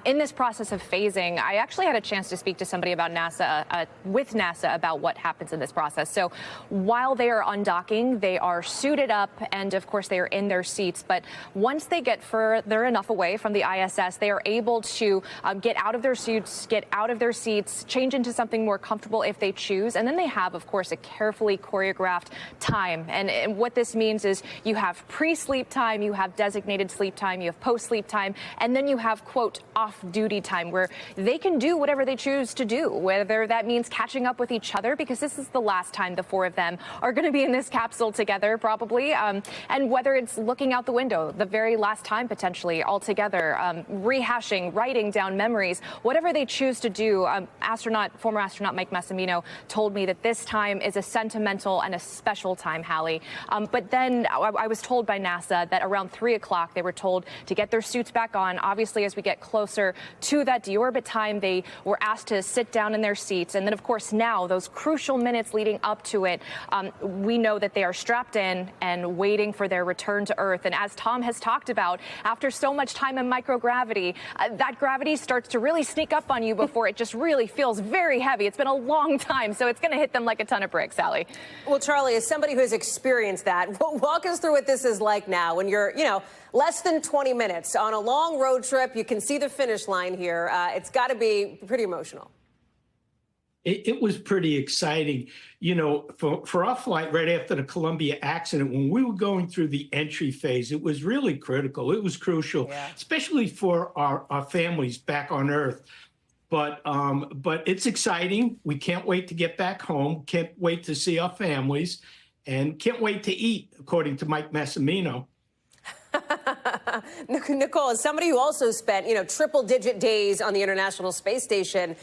In this process of phasing, I actually had a chance to speak to somebody about NASA, with NASA, about what happens in this process. So while they are undocking, they are suited up, and of course, they are in their seats. But once they get further enough away from the ISS, they are able to get out of their suits, get out of their seats, change into something more comfortable if they choose. And then they have, of course, a carefully choreographed time. And what this means is you have pre-sleep time, you have designated sleep time, you have post-sleep time, and then you have, quote, off-duty time, where they can do whatever they choose to do, whether that means catching up with each other, because this is the last time the 4 of them are going to be in this capsule together, probably, and whether it's looking out the window, the very last time, potentially, all together, rehashing, writing down memories, whatever they choose to do. Former astronaut Mike Massimino told me that this time is a sentimental and a special time, Hallie. But then I was told by NASA that around 3 o'clock they were told to get their suits back on. Obviously, as we get closer to that deorbit time, they were asked to sit down in their seats. And then, of course, now, those crucial minutes leading up to it, we know that they are strapped in and waiting for their return to Earth. And as Tom has talked about, after so much time in microgravity, that gravity starts to really sneak up on you before it just really feels very heavy. It's been a long time, so it's going to hit them like a ton of bricks, Hallie. Well, Charlie, as somebody who has experienced that, walk us through what this is like now when you're, less than 20 minutes on a long road trip. You can see the finish line here. It's got to be pretty emotional. It was pretty exciting. For our flight right after the Columbia accident, when we were going through the entry phase, it was really critical. It was crucial, especially for our families back on Earth. But it's exciting. We can't wait to get back home. Can't wait to see our families, and can't wait to eat, according to Mike Massimino. Nicole, as somebody who also spent, triple-digit days on the International Space Station,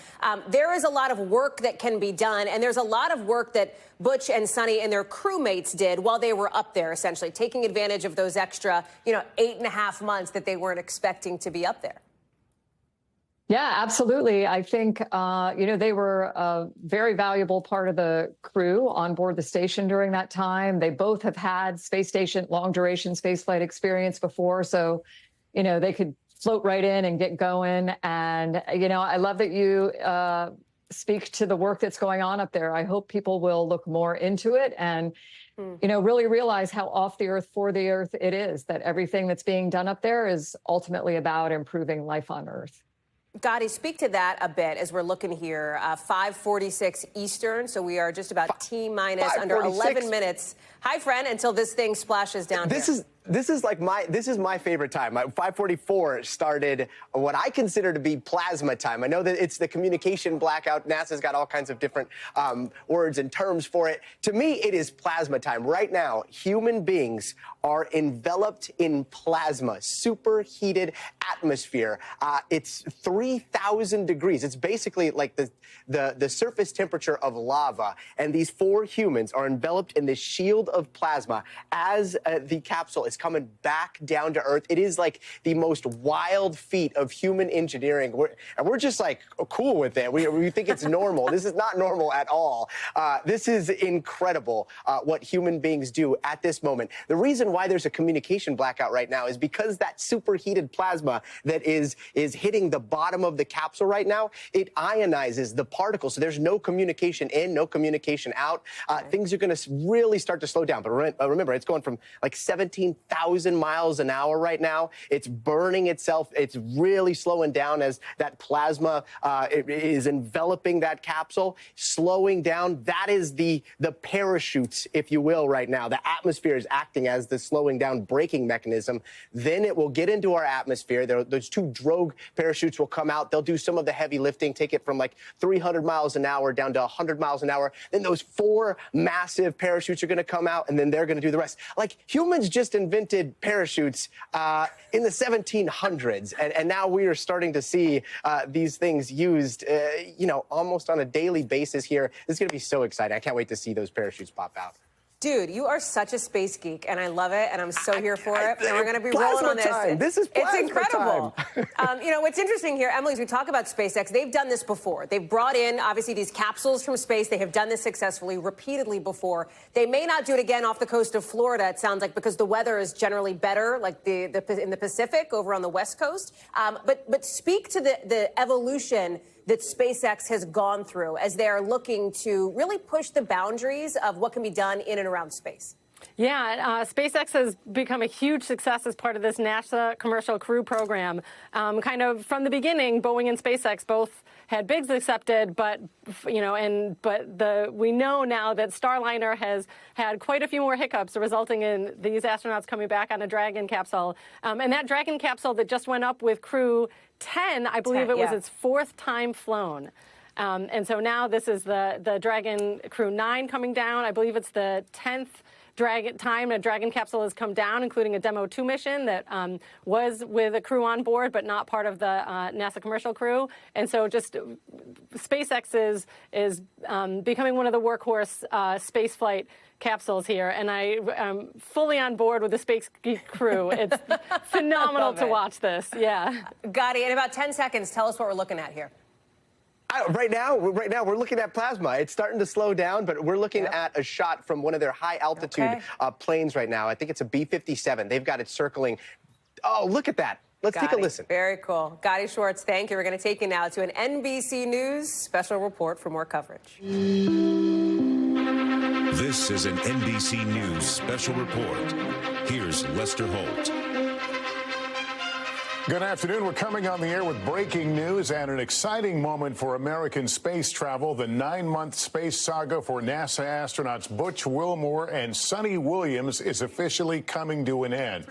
there is a lot of work that can be done, and there's a lot of work that Butch and Suni and their crewmates did while they were up there, essentially, taking advantage of those extra, 8.5 months that they weren't expecting to be up there. Yeah, absolutely. I think, they were a very valuable part of the crew on board the station during that time. They both have had space station, long duration spaceflight experience before. So, they could float right in and get going. And, I love that you speak to the work that's going on up there. I hope people will look more into it and, really realize how off the Earth, for the Earth it is, that everything that's being done up there is ultimately about improving life on Earth. Gotti, speak to that a bit as we're looking here. 5:46 Eastern, so we are just about T-minus under 11 minutes. Hi, friend, until this thing splashes down here. This is my favorite time. 5:44 started what I consider to be plasma time. I know that it's the communication blackout. NASA's got all kinds of different words and terms for it. To me, it is plasma time. Right now, human beings are enveloped in plasma, superheated atmosphere. It's 3,000 degrees. It's basically like the surface temperature of lava. And these 4 humans are enveloped in this shield of plasma as the capsule is coming back down to Earth. It is like the most wild feat of human engineering. We're just like cool with it. We think it's normal. This is not normal at all. This is incredible what human beings do at this moment. The reason why there's a communication blackout right now is because that superheated plasma that is hitting the bottom of the capsule right now, it ionizes the particles. So there's no communication in, no communication out. Things are going to really start to slow down. But remember, it's going from like 17,000 miles an hour right now. It's burning itself. It's really slowing down as that plasma is enveloping that capsule, slowing down. That is the parachutes, if you will, right now. The atmosphere is acting as the slowing down braking mechanism. Then it will get into our atmosphere. Those 2 drogue parachutes will come out. They'll do some of the heavy lifting, take it from like 300 miles an hour down to 100 miles an hour. Then those 4 massive parachutes are going to come out, and then they're going to do the rest. Like, humans just invented invented parachutes in the 1700s, and now we are starting to see these things used, almost on a daily basis here. This is going to be so exciting. I can't wait to see those parachutes pop out. Dude, you are such a space geek, and I love it, and I'm so here for it. And we're going to be rolling on this. This is plasma It's incredible. What's interesting here, Emily, as we talk about SpaceX, they've done this before. They've brought in, obviously, these capsules from space. They have done this successfully, repeatedly before. They may not do it again off the coast of Florida, it sounds like, because the weather is generally better, like in the Pacific, over on the West Coast. But speak to the evolution that SpaceX has gone through as they are looking to really push the boundaries of what can be done in and around space. Yeah, SpaceX has become a huge success as part of this NASA Commercial Crew Program. Kind of from the beginning, Boeing and SpaceX both had bids accepted, but we know now that Starliner has had quite a few more hiccups, resulting in these astronauts coming back on a Dragon capsule. And that Dragon capsule that just went up with Crew 10, I believe it was its fourth time flown. And so now this is the Dragon Crew 9 coming down. I believe it's the 10th time a Dragon capsule has come down, including a Demo 2 mission that was with a crew on board, but not part of the NASA Commercial Crew. And so just SpaceX is becoming one of the workhorse spaceflight capsules here, and I'm fully on board with the Space Geek crew. It's phenomenal to watch this. Yeah. Gotti, in about 10 seconds, tell us what we're looking at here. Right now, we're looking at plasma. It's starting to slow down, but we're looking at a shot from one of their high-altitude planes right now. I think it's a B-57. They've got it circling. Oh, look at that. Let's take a listen. Very cool. Gotti Schwartz, thank you. We're going to take you now to an NBC News special report for more coverage. This is an NBC News special report. Here's Lester Holt. Good afternoon. We're coming on the air with breaking news and an exciting moment for American space travel. The 9-month space saga for NASA astronauts Butch, Wilmore, and Suni Williams is officially coming to an end.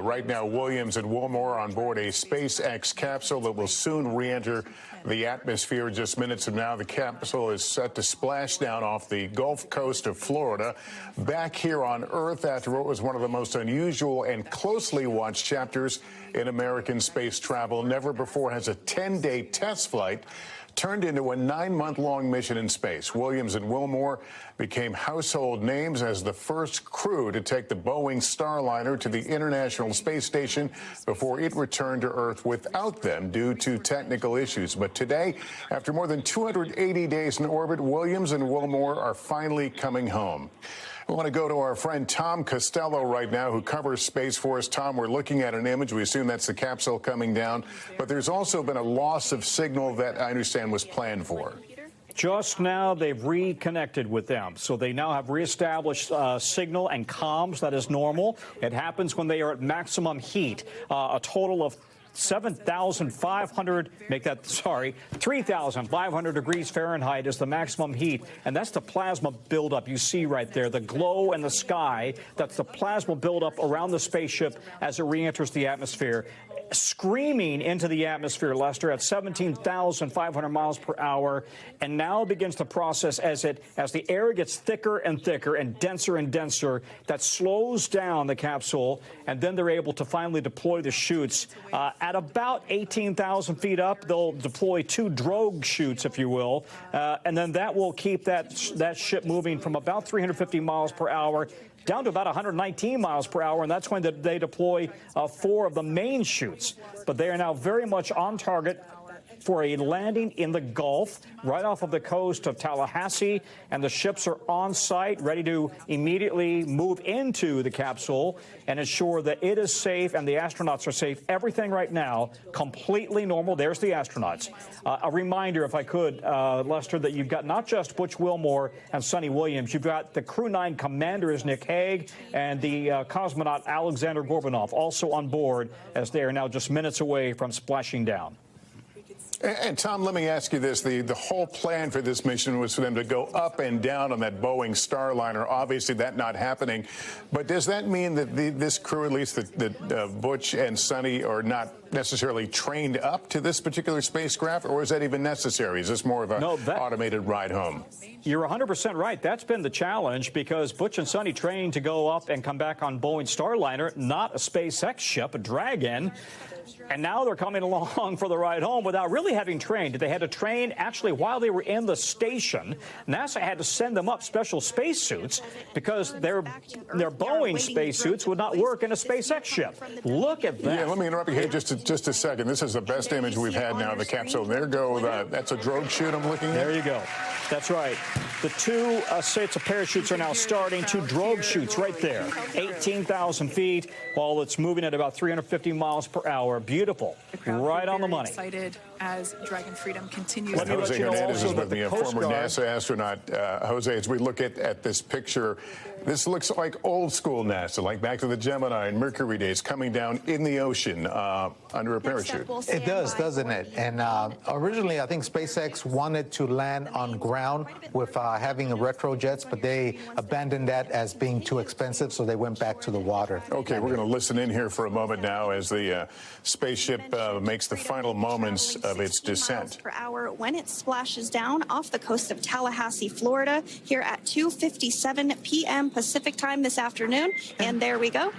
Right now, Williams and Wilmore are on board a SpaceX capsule that will soon re-enter the atmosphere. Just minutes from now, the capsule is set to splash down off the Gulf Coast of Florida, back here on Earth after what was one of the most unusual and closely watched chapters in American space travel. Never before has a 10-day test flight turned into a 9-month-long mission in space. Williams and Wilmore became household names as the first crew to take the Boeing Starliner to the International Space Station before it returned to Earth without them due to technical issues. But today, after more than 280 days in orbit, Williams and Wilmore are finally coming home. We want to go to our friend Tom Costello right now, who covers space for us. Tom, we're looking at an image. We assume that's the capsule coming down. But there's also been a loss of signal that I understand was planned for. Just now, they've reconnected with them. So they now have reestablished signal and comms. That is normal. It happens when they are at maximum heat. A total of 3,500 degrees Fahrenheit is the maximum heat, and that's the plasma buildup you see right there, the glow in the sky. That's the plasma buildup around the spaceship as it re-enters the atmosphere, screaming into the atmosphere, Lester, at 17,500 miles per hour, and now begins the process as the air gets thicker and thicker and denser, that slows down the capsule, and then they're able to finally deploy the chutes. At about 18,000 feet up, they'll deploy 2 drogue chutes, if you will, and then that will keep that ship moving from about 350 miles per hour down to about 119 miles per hour, and that's when they deploy 4 of the main chutes. But they are now very much on target for a landing in the Gulf, right off of the coast of Tallahassee, and the ships are on site, ready to immediately move into the capsule and ensure that it is safe and the astronauts are safe. Everything right now, completely normal. There's the astronauts. A reminder, if I could, Lester, that you've got not just Butch Wilmore and Suni Williams, you've got the Crew 9 commander is Nick Hague, and the cosmonaut Aleksandr Gorbunov also on board as they are now just minutes away from splashing down. And Tom, let me ask you this. The whole plan for this mission was for them to go up and down on that Boeing Starliner. Obviously, that not happening. But does that mean that this crew, at least that Butch and Suni, are not necessarily trained up to this particular spacecraft, or is that even necessary? Is this more of an automated ride home? You're 100% right. That's been the challenge, because Butch and Suni trained to go up and come back on Boeing Starliner, not a SpaceX ship, a Dragon. And now they're coming along for the ride home without really having trained. They had to train actually while they were in the station. NASA had to send them up special spacesuits because their Boeing spacesuits would not work in a SpaceX ship. Look at that. Yeah, let me interrupt you here just a second. This is the best image we've had now of the capsule. There go. That's a drogue chute I'm looking at. There you go. That's right. The two sets of parachutes are now starting. Two drogue chutes right there. 18,000 feet while it's moving at about 350 miles per hour. Beautiful. Right on the money. Excited as Dragon Freedom continues. And Jose Hernandez is with me, a former NASA astronaut. Jose, as we look at this picture, this looks like old school NASA, like back to the Gemini and Mercury days, coming down in the ocean under a parachute. It does, doesn't it? And originally, I think SpaceX wanted to land on ground with having retrojets, but they abandoned that as being too expensive, so they went back to the water. Okay, we're going to listen in here for a moment now as the spaceship makes the final moments of its descent. Per hour when it splashes down off the coast of Tallahassee, Florida, here at 2:57 p.m. Pacific time this afternoon. And there we go.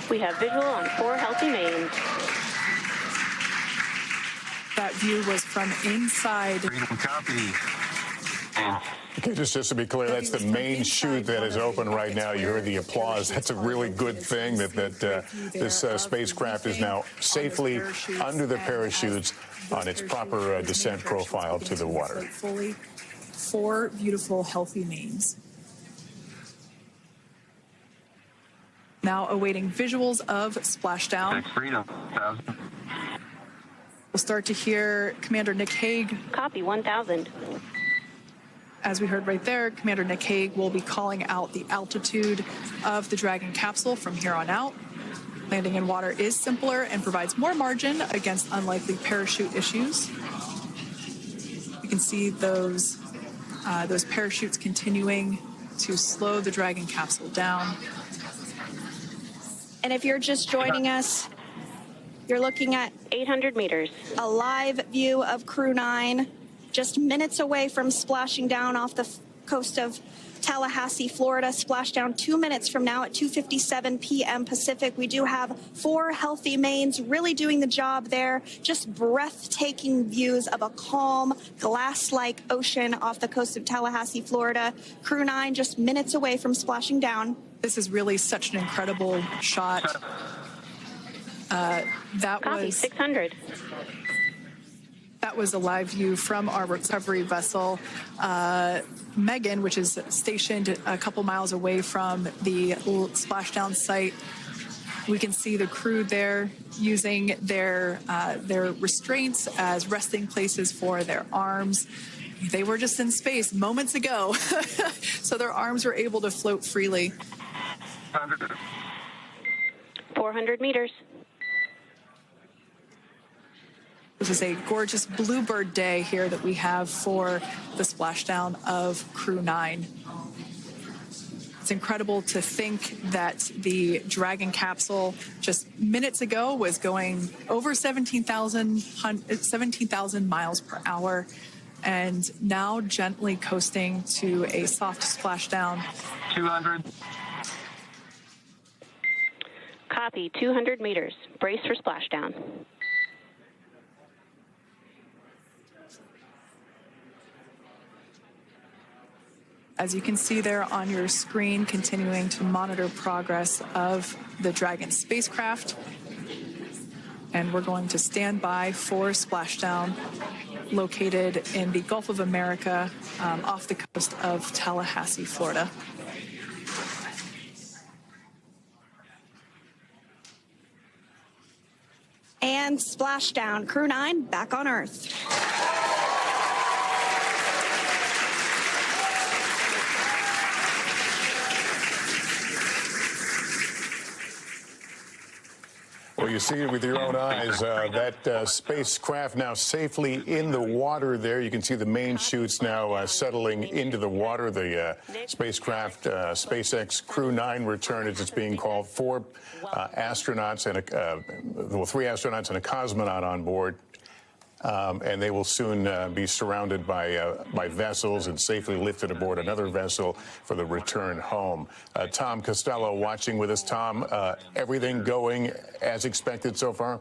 We have visual on 4 healthy mains. That view was from inside. Okay, just to be clear, that's the main chute that is open right now. You heard the applause. That's a really good thing that this spacecraft is now safely under the parachutes on its proper descent profile to the water. 4 beautiful, healthy mains. Now awaiting visuals of splashdown. We'll start to hear Commander Nick Hague. Copy, 1,000. As we heard right there, Commander Nick Hague will be calling out the altitude of the Dragon capsule from here on out. Landing in water is simpler and provides more margin against unlikely parachute issues. You can see those parachutes continuing to slow the Dragon capsule down. And if you're just joining us, you're looking at 800 meters. A live view of Crew 9, just minutes away from splashing down off the coast of Tallahassee, Florida. Splashdown 2 minutes from now at 2:57 p.m. Pacific. We do have 4 healthy mains really doing the job there. Just breathtaking views of a calm, glass-like ocean off the coast of Tallahassee, Florida. Crew 9 just minutes away from splashing down. This is really such an incredible shot. That Copy, was 600. That was a live view from our recovery vessel, Megan, which is stationed a couple miles away from the splashdown site. We can see the crew there using their restraints as resting places for their arms. They were just in space moments ago, so their arms were able to float freely. 400 meters. This is a gorgeous bluebird day here that we have for the splashdown of Crew 9. It's incredible to think that the Dragon capsule just minutes ago was going over 17,000 miles per hour, and now gently coasting to a soft splashdown. 200. Copy, 200 meters. Brace for splashdown. As you can see there on your screen, continuing to monitor progress of the Dragon spacecraft. And we're going to stand by for splashdown located in the Gulf of America off the coast of Tallahassee, Florida. And splashdown, Crew 9 back on Earth. Well, you see it with your own eyes. That spacecraft now safely in the water there. You can see the main chutes now settling into the water. The spacecraft, SpaceX Crew 9 return, as it's being called. 4 astronauts and 3 astronauts and a cosmonaut on board. And they will soon be surrounded by vessels and safely lifted aboard another vessel for the return home. Tom Costello watching with us. Tom, everything going as expected so far?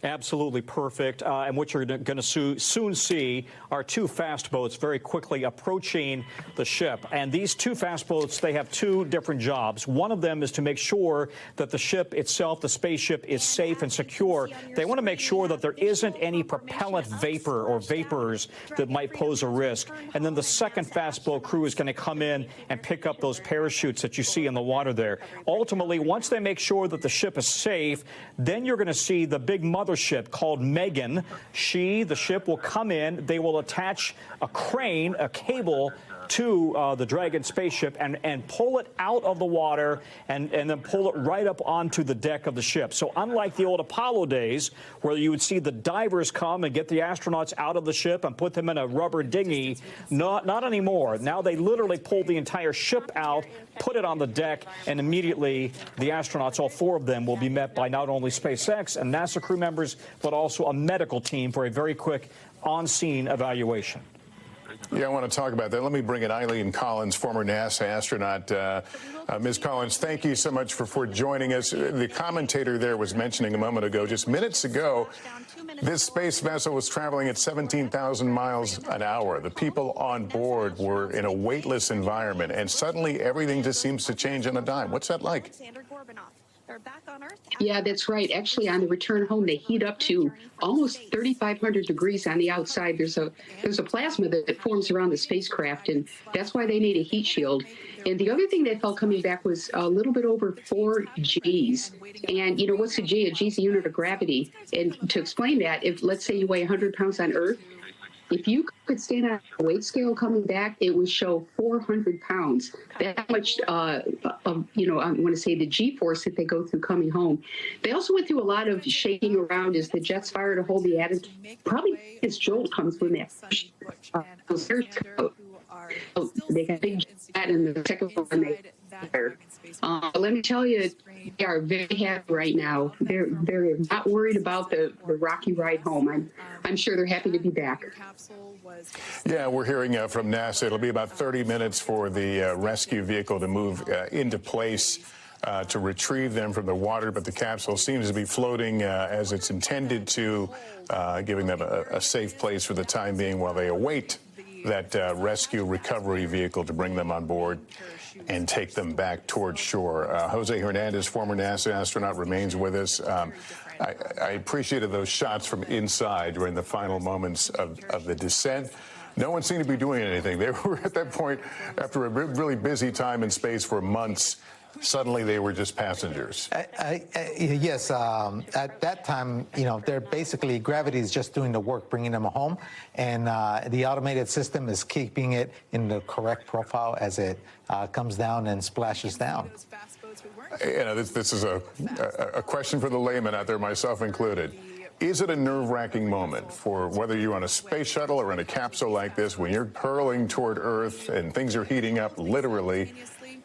Absolutely perfect. And what you're going to soon see are 2 fast boats very quickly approaching the ship. And these 2 fast boats, they have 2 different jobs. One of them is to make sure that the ship itself, the spaceship, is safe and secure. They want to make sure that there isn't any propellant vapor or vapors that might pose a risk. And then the second fast boat crew is going to come in and pick up those parachutes that you see in the water there. Ultimately, once they make sure that the ship is safe, then you're going to see the big mothership called Megan. The ship will come in. They will attach a crane, a cable to the Dragon spaceship and pull it out of the water and then pull it right up onto the deck of the ship. So unlike the old Apollo days where you would see the divers come and get the astronauts out of the ship and put them in a rubber dinghy, not anymore. Now they literally pull the entire ship out, put it on the deck, and immediately the astronauts, all 4 of them, will be met by not only SpaceX and NASA crew members, but also a medical team for a very quick on-scene evaluation. Yeah, I want to talk about that. Let me bring in Eileen Collins, former NASA astronaut. Ms. Collins, thank you so much for joining us. The commentator there was mentioning a moment ago, just minutes ago, this space vessel was traveling at 17,000 miles an hour. The people on board were in a weightless environment, and suddenly everything just seems to change on a dime. What's that like? Aleksandr Gorbunov. They're back on Earth. Yeah, that's right. Actually, on the return home, they heat up to almost 3,500 degrees on the outside. There's a plasma that forms around the spacecraft, and that's why they need a heat shield. And the other thing they felt coming back was a little bit over 4 Gs. And, you know, what's a G? A G is a unit of gravity. And to explain that, if, let's say, you weigh 100 pounds on Earth, if you could stand on a weight scale coming back, it would show 400 pounds. That much, I want to say the G-force that they go through coming home. They also went through a lot of shaking around as the jets fire to hold the attitude. Probably this jolt comes from that. They got a big jet in the second one they fired. Let me tell you, they are very happy right now. They're not worried about the rocky ride home. I'm sure they're happy to be back. Yeah, we're hearing from NASA. It'll be about 30 minutes for the rescue vehicle to move into place to retrieve them from the water, but the capsule seems to be floating as it's intended to, giving them a safe place for the time being while they await that rescue recovery vehicle to bring them on board and take them back towards shore. Jose Hernandez, former NASA astronaut, remains with us. I appreciated those shots from inside during the final moments of the descent. No one seemed to be doing anything. They were at that point, after a really busy time in space for months, suddenly they were just passengers. Yes, at that time, you know, they're basically, gravity is just doing the work, bringing them home, and the automated system is keeping it in the correct profile as it comes down and splashes down. You know, this is a question for the layman out there, myself included. Is it a nerve-wracking moment for whether you're on a space shuttle or in a capsule like this, when you're hurling toward Earth and things are heating up literally?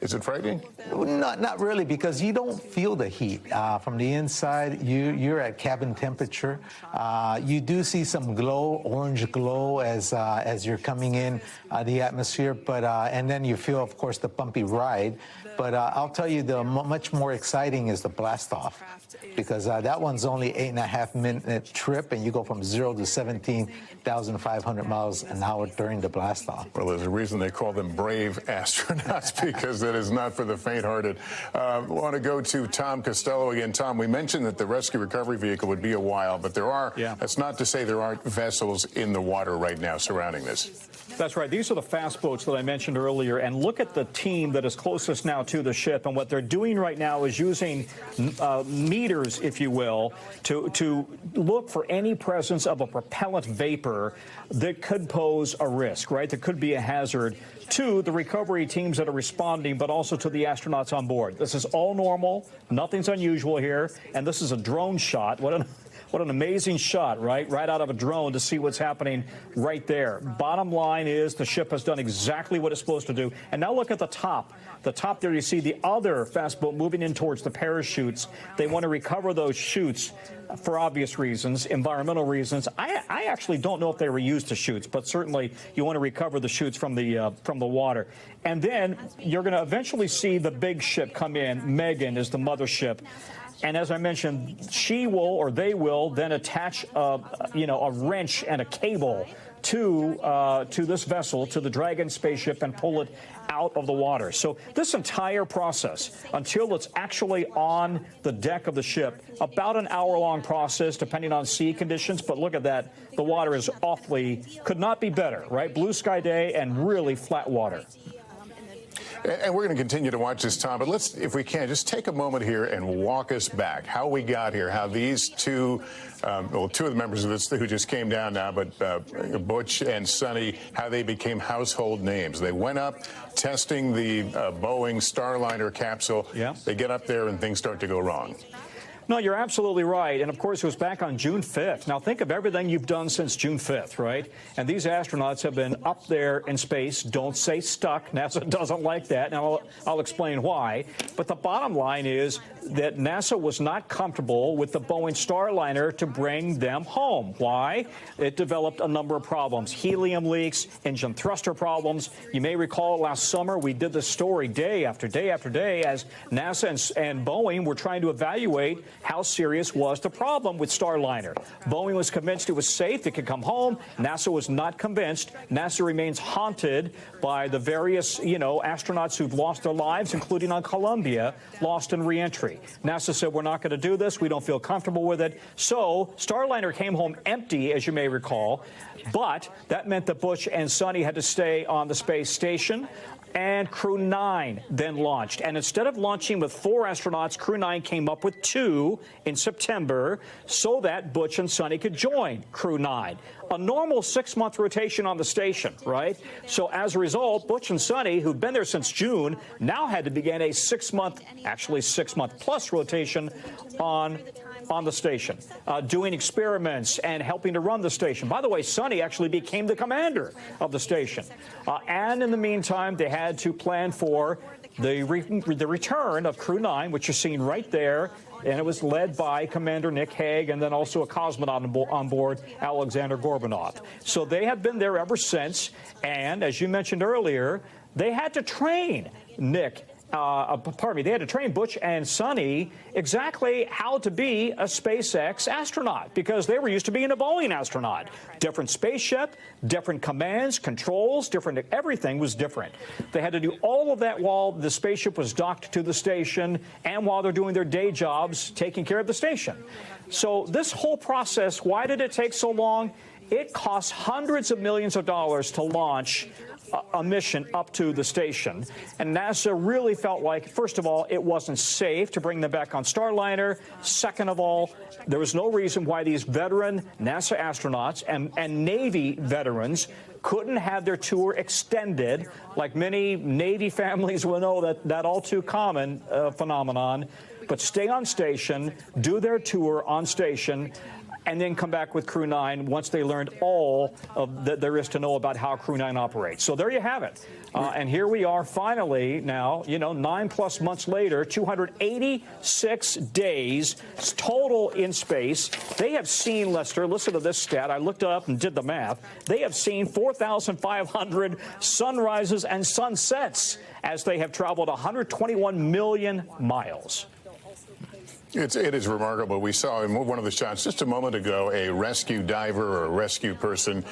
Is it frightening? Not really, because you don't feel the heat from the inside. You're at cabin temperature. You do see some glow, orange glow, as you're coming in the atmosphere. But and then you feel, of course, the bumpy ride. But I'll tell you, the much more exciting is the blast off, because that one's only 8.5-minute trip, and you go from 0 to 17,500 miles an hour during the blast off. Well, there's a reason they call them brave astronauts, because it is not for the faint-hearted. I want to go to Tom Costello again. Tom, we mentioned that the rescue recovery vehicle would be a while, but there are, that's not to say there aren't vessels in the water right now surrounding this. That's right. These are the fast boats that I mentioned earlier. And look at the team that is closest now to the ship. And what they're doing right now is using heaters, if you will, to look for any presence of a propellant vapor that could pose a risk, right? That could be a hazard to the recovery teams that are responding, but also to the astronauts on board. This is all normal. Nothing's unusual here. And this is a drone shot. What an amazing shot, right? Right out of a drone to see what's happening right there. Bottom line is the ship has done exactly what it's supposed to do. And now look at the top. The top there, you see the other fast boat moving in towards the parachutes. They want to recover those chutes for obvious reasons, environmental reasons. I actually don't know if they were used to chutes, but certainly you want to recover the chutes from the water. And then you're going to eventually see the big ship come in. Megan is the mothership. And as I mentioned, she will, or they will, then attach a wrench and a cable to this vessel, to the Dragon spaceship, and pull it out of the water. So this entire process, until it's actually on the deck of the ship, about an hour-long process, depending on sea conditions. But look at that. The water is could not be better, right? Blue sky day and really flat water. And we're going to continue to watch this, Tom, but let's, if we can, just take a moment here and walk us back, how we got here, how these two of the members of this who just came down now, but Butch and Suni, how they became household names. They went up testing the Boeing Starliner capsule. Yeah. They get up there and things start to go wrong. No, you're absolutely right. And, of course, it was back on June 5th. Now, think of everything you've done since June 5th, right? And these astronauts have been up there in space. Don't say stuck. NASA doesn't like that. Now, I'll explain why. But the bottom line is that NASA was not comfortable with the Boeing Starliner to bring them home. Why? It developed a number of problems. Helium leaks, engine thruster problems. You may recall last summer we did this story day after day after day as NASA and Boeing were trying to evaluate how serious was the problem with Starliner. Boeing was convinced it was safe, it could come home. NASA was not convinced. NASA remains haunted by the various, astronauts who've lost their lives, including on Columbia, lost in reentry. NASA said, we're not going to do this. We don't feel comfortable with it. So Starliner came home empty, as you may recall. But that meant that Butch and Suni had to stay on the space station. And Crew 9 then launched. And instead of launching with 4 astronauts, Crew 9 came up with 2 in September so that Butch and Suni could join Crew 9. A normal 6-month rotation on the station, right? So as a result, Butch and Suni, who've been there since June, now had to begin a 6-month, actually 6-month plus rotation on the station, doing experiments and helping to run the station. By the way, Suni actually became the commander of the station. And in the meantime, they had to plan for the return of Crew 9, which you're seeing right there. And it was led by Commander Nick Hague and then also a cosmonaut on board, Aleksandr Gorbunov. So they have been there ever since. And as you mentioned earlier, they had to train they had to train Butch and Suni exactly how to be a SpaceX astronaut because they were used to being a Boeing astronaut. Different spaceship, different commands, controls, everything was different. They had to do all of that while the spaceship was docked to the station and while they're doing their day jobs, taking care of the station. So this whole process, why did it take so long? It cost hundreds of millions of dollars to launch a mission up to the station. And NASA really felt like, first of all, it wasn't safe to bring them back on Starliner. Second of all, there was no reason why these veteran NASA astronauts and Navy veterans couldn't have their tour extended, like many Navy families will know that all too common phenomenon, but stay on station, do their tour on station, and then come back with Crew 9 once they learned all that there is to know about how Crew 9 operates. So there you have it. And here we are finally now, 9+ months later, 286 days total in space. They have seen, Lester, listen to this stat. I looked it up and did the math. They have seen 4,500 sunrises and sunsets as they have traveled 121 million miles. It is remarkable. We saw in one of the shots just a moment ago a rescue diver or a rescue person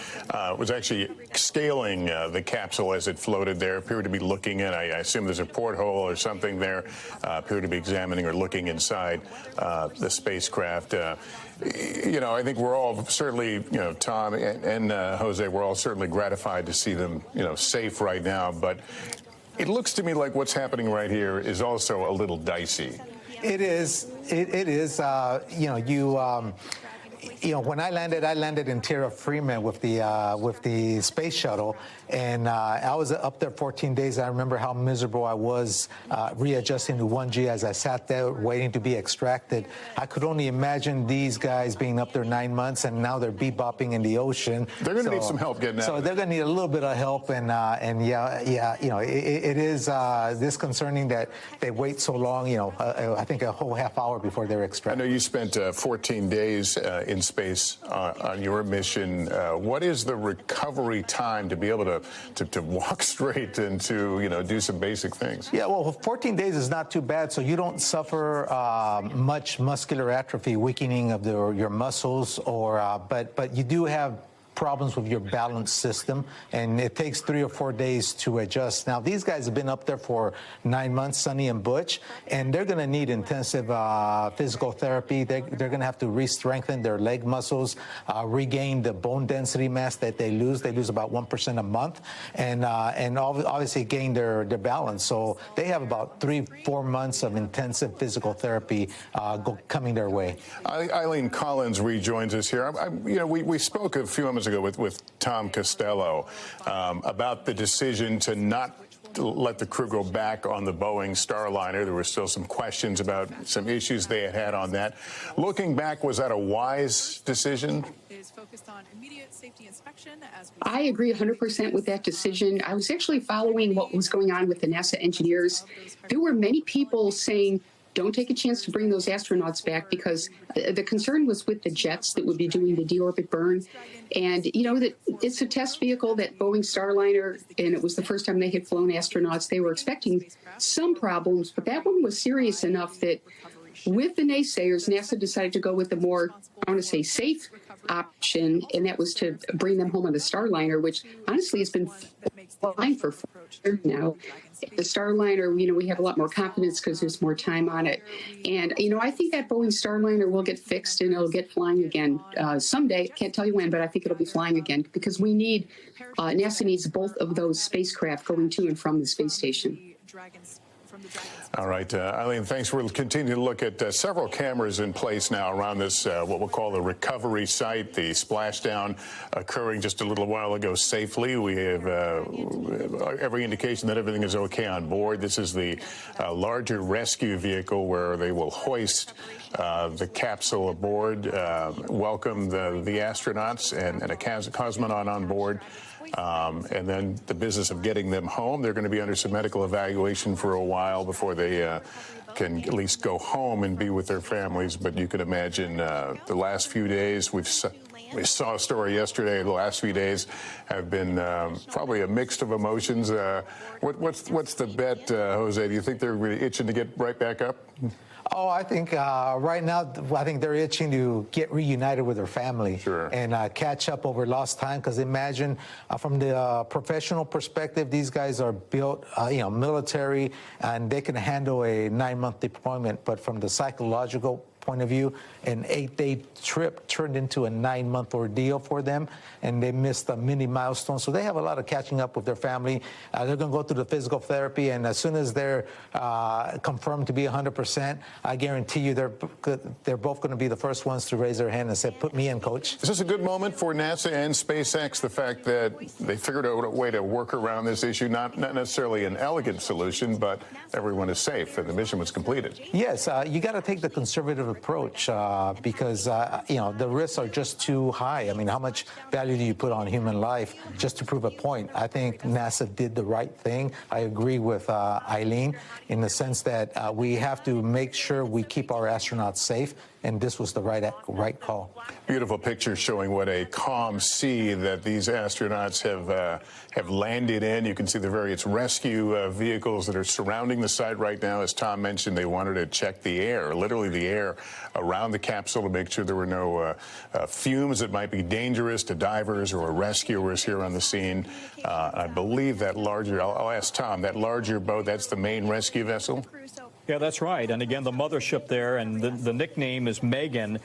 was actually scaling the capsule as it floated there, appeared to be looking in. I assume there's a porthole or something there, appeared to be examining or looking inside the spacecraft. I think we're all certainly, Tom and Jose, we're all certainly gratified to see them, safe right now. But it looks to me like what's happening right here is also a little dicey. It is. It is. When I landed in terra firma with the space shuttle, and I was up there 14 days. I remember how miserable I was readjusting to 1G as I sat there waiting to be extracted. I could only imagine these guys being up there 9 months, and now they're bebopping in the ocean. They're going to need some help getting out. So they're going to need a little bit of help, and it is disconcerting that they wait so long. I think a whole half hour before they're extracted. I know you spent 14 days in space on your mission. What is the recovery time to be able to walk straight and to do some basic things? Yeah, well, 14 days is not too bad, so you don't suffer much muscular atrophy, weakening of your muscles, but you do have problems with your balance system, and it takes 3 or 4 days to adjust. Now, these guys have been up there for 9 months, Suni and Butch, and they're going to need intensive physical therapy. They're going to have to re-strengthen their leg muscles, regain the bone density mass that they lose. They lose about 1% a month, and obviously gain their balance. So they have about 3-4 months of intensive physical therapy coming their way. Eileen Collins rejoins us here. We spoke a few moments ago with Tom Costello about the decision to not let the crew go back on the Boeing Starliner. There were still some questions about some issues they had on that. Looking back, was that a wise decision? I agree 100% with that decision. I was actually following what was going on with the NASA engineers. There were many people saying, don't take a chance to bring those astronauts back, because the concern was with the jets that would be doing the deorbit burn. And, that it's a test vehicle, that Boeing Starliner, and it was the first time they had flown astronauts. They were expecting some problems, but that one was serious enough that with the naysayers, NASA decided to go with the more, I want to say, safe option, and that was to bring them home on the Starliner, which honestly has been flying for 4 years now. The Starliner, we have a lot more confidence because there's more time on it. And, I think that Boeing Starliner will get fixed and it'll get flying again someday. Can't tell you when, but I think it'll be flying again, because NASA needs both of those spacecraft going to and from the space station. All right, Eileen, thanks. We'll continue to look at several cameras in place now around this, what we'll call the recovery site, the splashdown occurring just a little while ago safely. We have every indication that everything is okay on board. This is the larger rescue vehicle where they will hoist the capsule aboard, welcome the astronauts and a cosmonaut on board. And then the business of getting them home. They're going to be under some medical evaluation for a while before they can at least go home and be with their families. But you can imagine the last few days, we saw a story yesterday. The last few days have been probably a mix of emotions. What's the bet, Jose? Do you think they're really itching to get right back up? Oh, I think right now, I think they're itching to get reunited with their family and catch up over lost time. Because imagine, from the professional perspective, these guys are built, military, and they can handle a 9-month deployment. But from the psychological point of view, an 8-day trip turned into a 9-month ordeal for them, and they missed a mini milestone. So they have a lot of catching up with their family. They're going to go through the physical therapy, and as soon as they're confirmed to be 100%, I guarantee you they're both going to be the first ones to raise their hand and say, put me in, coach. Is this a good moment for NASA and SpaceX, the fact that they figured out a way to work around this issue, not necessarily an elegant solution, but everyone is safe and the mission was completed? Yes, you got to take the conservative approach because the risks are just too high. I mean, how much value do you put on human life just to prove a point? I think NASA did the right thing. I agree with Eileen in the sense that we have to make sure we keep our astronauts safe, and this was the right call. Beautiful picture showing what a calm sea that these astronauts have landed in. You can see the various rescue vehicles that are surrounding the site right now. As Tom mentioned, they wanted to check the air, literally the air around the capsule, to make sure there were no fumes that might be dangerous to divers or rescuers here on the scene. I believe that larger, I'll ask Tom, that larger boat, that's the main rescue vessel? Yeah, that's right. And again, the mothership there, and the nickname is Megan.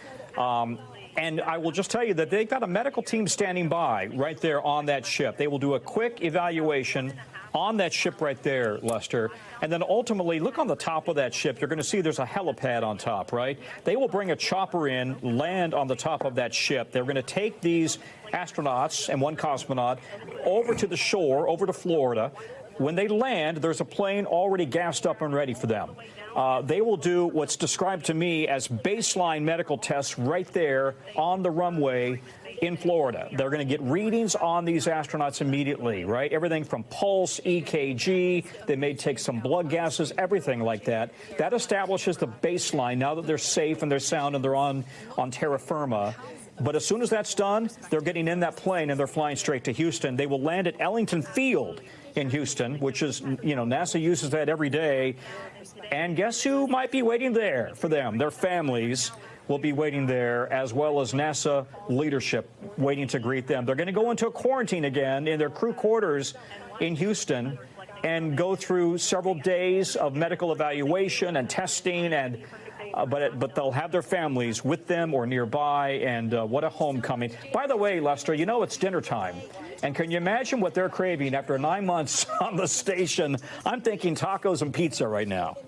And I will just tell you that they've got a medical team standing by right there on that ship. They will do a quick evaluation on that ship right there, Lester. And then ultimately, look on the top of that ship. You're going to see there's a helipad on top, right? They will bring a chopper in, land on the top of that ship. They're going to take these astronauts and one cosmonaut over to the shore, over to Florida. When they land, there's a plane already gassed up and ready for them. They will do what's described to me as baseline medical tests right there on the runway in Florida. They're going to get readings on these astronauts immediately, right? Everything from pulse, EKG, they may take some blood gases, everything like that. That establishes the baseline now that they're safe and they're sound and they're on terra firma. But as soon as that's done, they're getting in that plane and they're flying straight to Houston. They will land at Ellington Field in Houston, which is, NASA uses that every day. And guess who might be waiting there for them? Their families will be waiting there, as well as NASA leadership waiting to greet them. They're going to go into a quarantine again in their crew quarters in Houston and go through several days of medical evaluation and testing, and but they'll have their families with them or nearby, and what a homecoming. By the way, Lester, it's dinner time. And can you imagine what they're craving after 9 months on the station? I'm thinking tacos and pizza right now.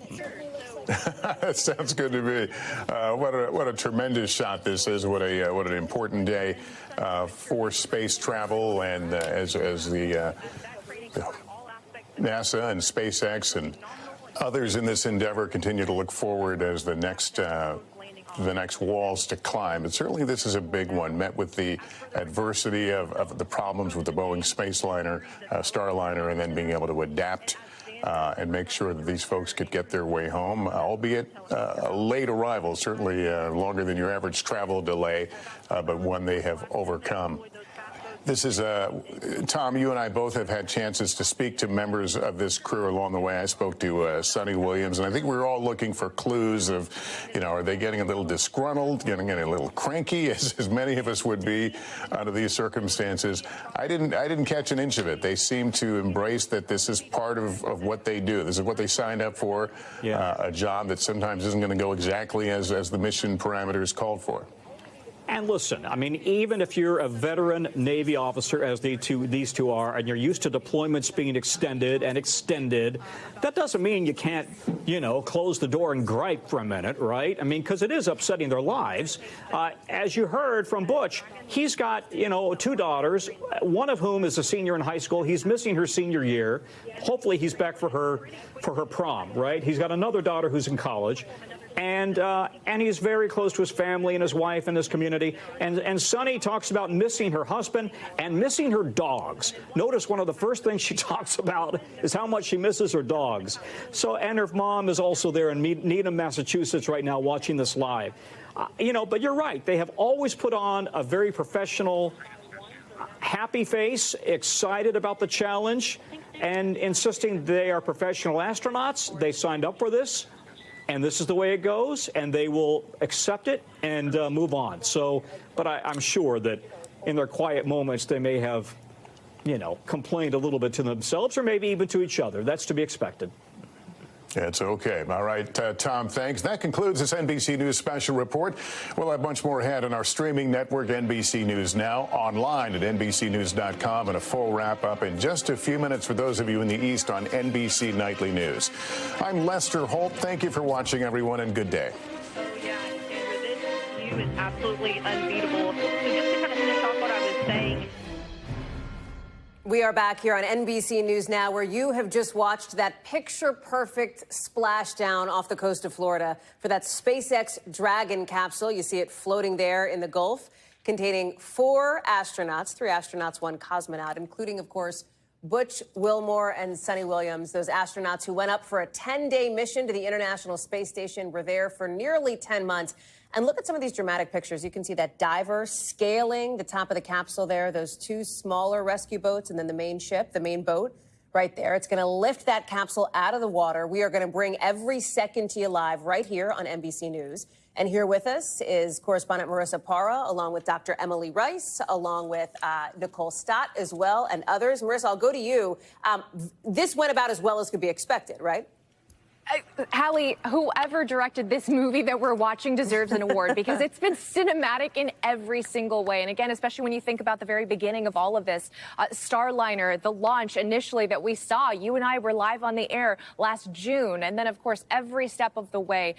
That sounds good to me. What a tremendous shot this is. What an important day for space travel, and as the NASA and SpaceX and others in this endeavor continue to look forward as the next walls to climb. But certainly this is a big one, met with the adversity of the problems with the Boeing Spaceliner, Starliner, and then being able to adapt and make sure that these folks could get their way home, albeit a late arrival, certainly longer than your average travel delay, but one they have overcome. This is, Tom, you and I both have had chances to speak to members of this crew along the way. I spoke to Suni Williams, and I think we were all looking for clues of, are they getting a little disgruntled, getting a little cranky, as many of us would be under these circumstances. I didn't catch an inch of it. They seem to embrace that this is part of what they do. This is what they signed up for, a job that sometimes isn't going to go exactly as the mission parameters called for. And listen, even if you're a veteran Navy officer, as these two are, and you're used to deployments being extended, that doesn't mean you can't, close the door and gripe for a minute, right? Because it is upsetting their lives. As you heard from Butch, he's got, 2 daughters, one of whom is a senior in high school. He's missing her senior year. Hopefully he's back for her prom, right? He's got another daughter who's in college. And he's very close to his family and his wife and his community. And Suni talks about missing her husband and missing her dogs. Notice one of the first things she talks about is how much she misses her dogs. And her mom is also there in Needham, Massachusetts right now watching this live. But you're right. They have always put on a very professional, happy face, excited about the challenge, and insisting they are professional astronauts. They signed up for this. And this is the way it goes, and they will accept it and move on. But I'm sure that in their quiet moments, they may have, complained a little bit to themselves or maybe even to each other. That's to be expected. It's okay. All right, Tom, thanks. That concludes this NBC News special report. We'll have much more ahead on our streaming network, NBC News Now, online at NBCnews.com, and a full wrap-up in just a few minutes for those of you in the East on NBC Nightly News. I'm Lester Holt. Thank you for watching, everyone, and good day. This view is absolutely unbeatable. So just to kind of finish off what I was saying. We are back here on NBC News Now, where you have just watched that picture-perfect splashdown off the coast of Florida for that SpaceX Dragon capsule. You see it floating there in the Gulf, containing 4 astronauts, 3 astronauts, 1 cosmonaut, including, of course, Butch, Wilmore, and Suni Williams, those astronauts who went up for a 10-day mission to the International Space Station, were there for nearly 10 months. And look at some of these dramatic pictures. You can see that diver scaling the top of the capsule there, those 2 smaller rescue boats, and then the main ship, the main boat right there. It's going to lift that capsule out of the water. We are going to bring every second to you live right here on NBC News. And here with us is correspondent Marissa Parra, along with Dr. Emily Rice, along with Nicole Stott as well, and others. Marissa, I'll go to you. This went about as well as could be expected, right? Hallie, whoever directed this movie that we're watching deserves an award because it's been cinematic in every single way. And again, especially when you think about the very beginning of all of this, Starliner, the launch initially that we saw, you and I were live on the air last June. And then, of course, every step of the way,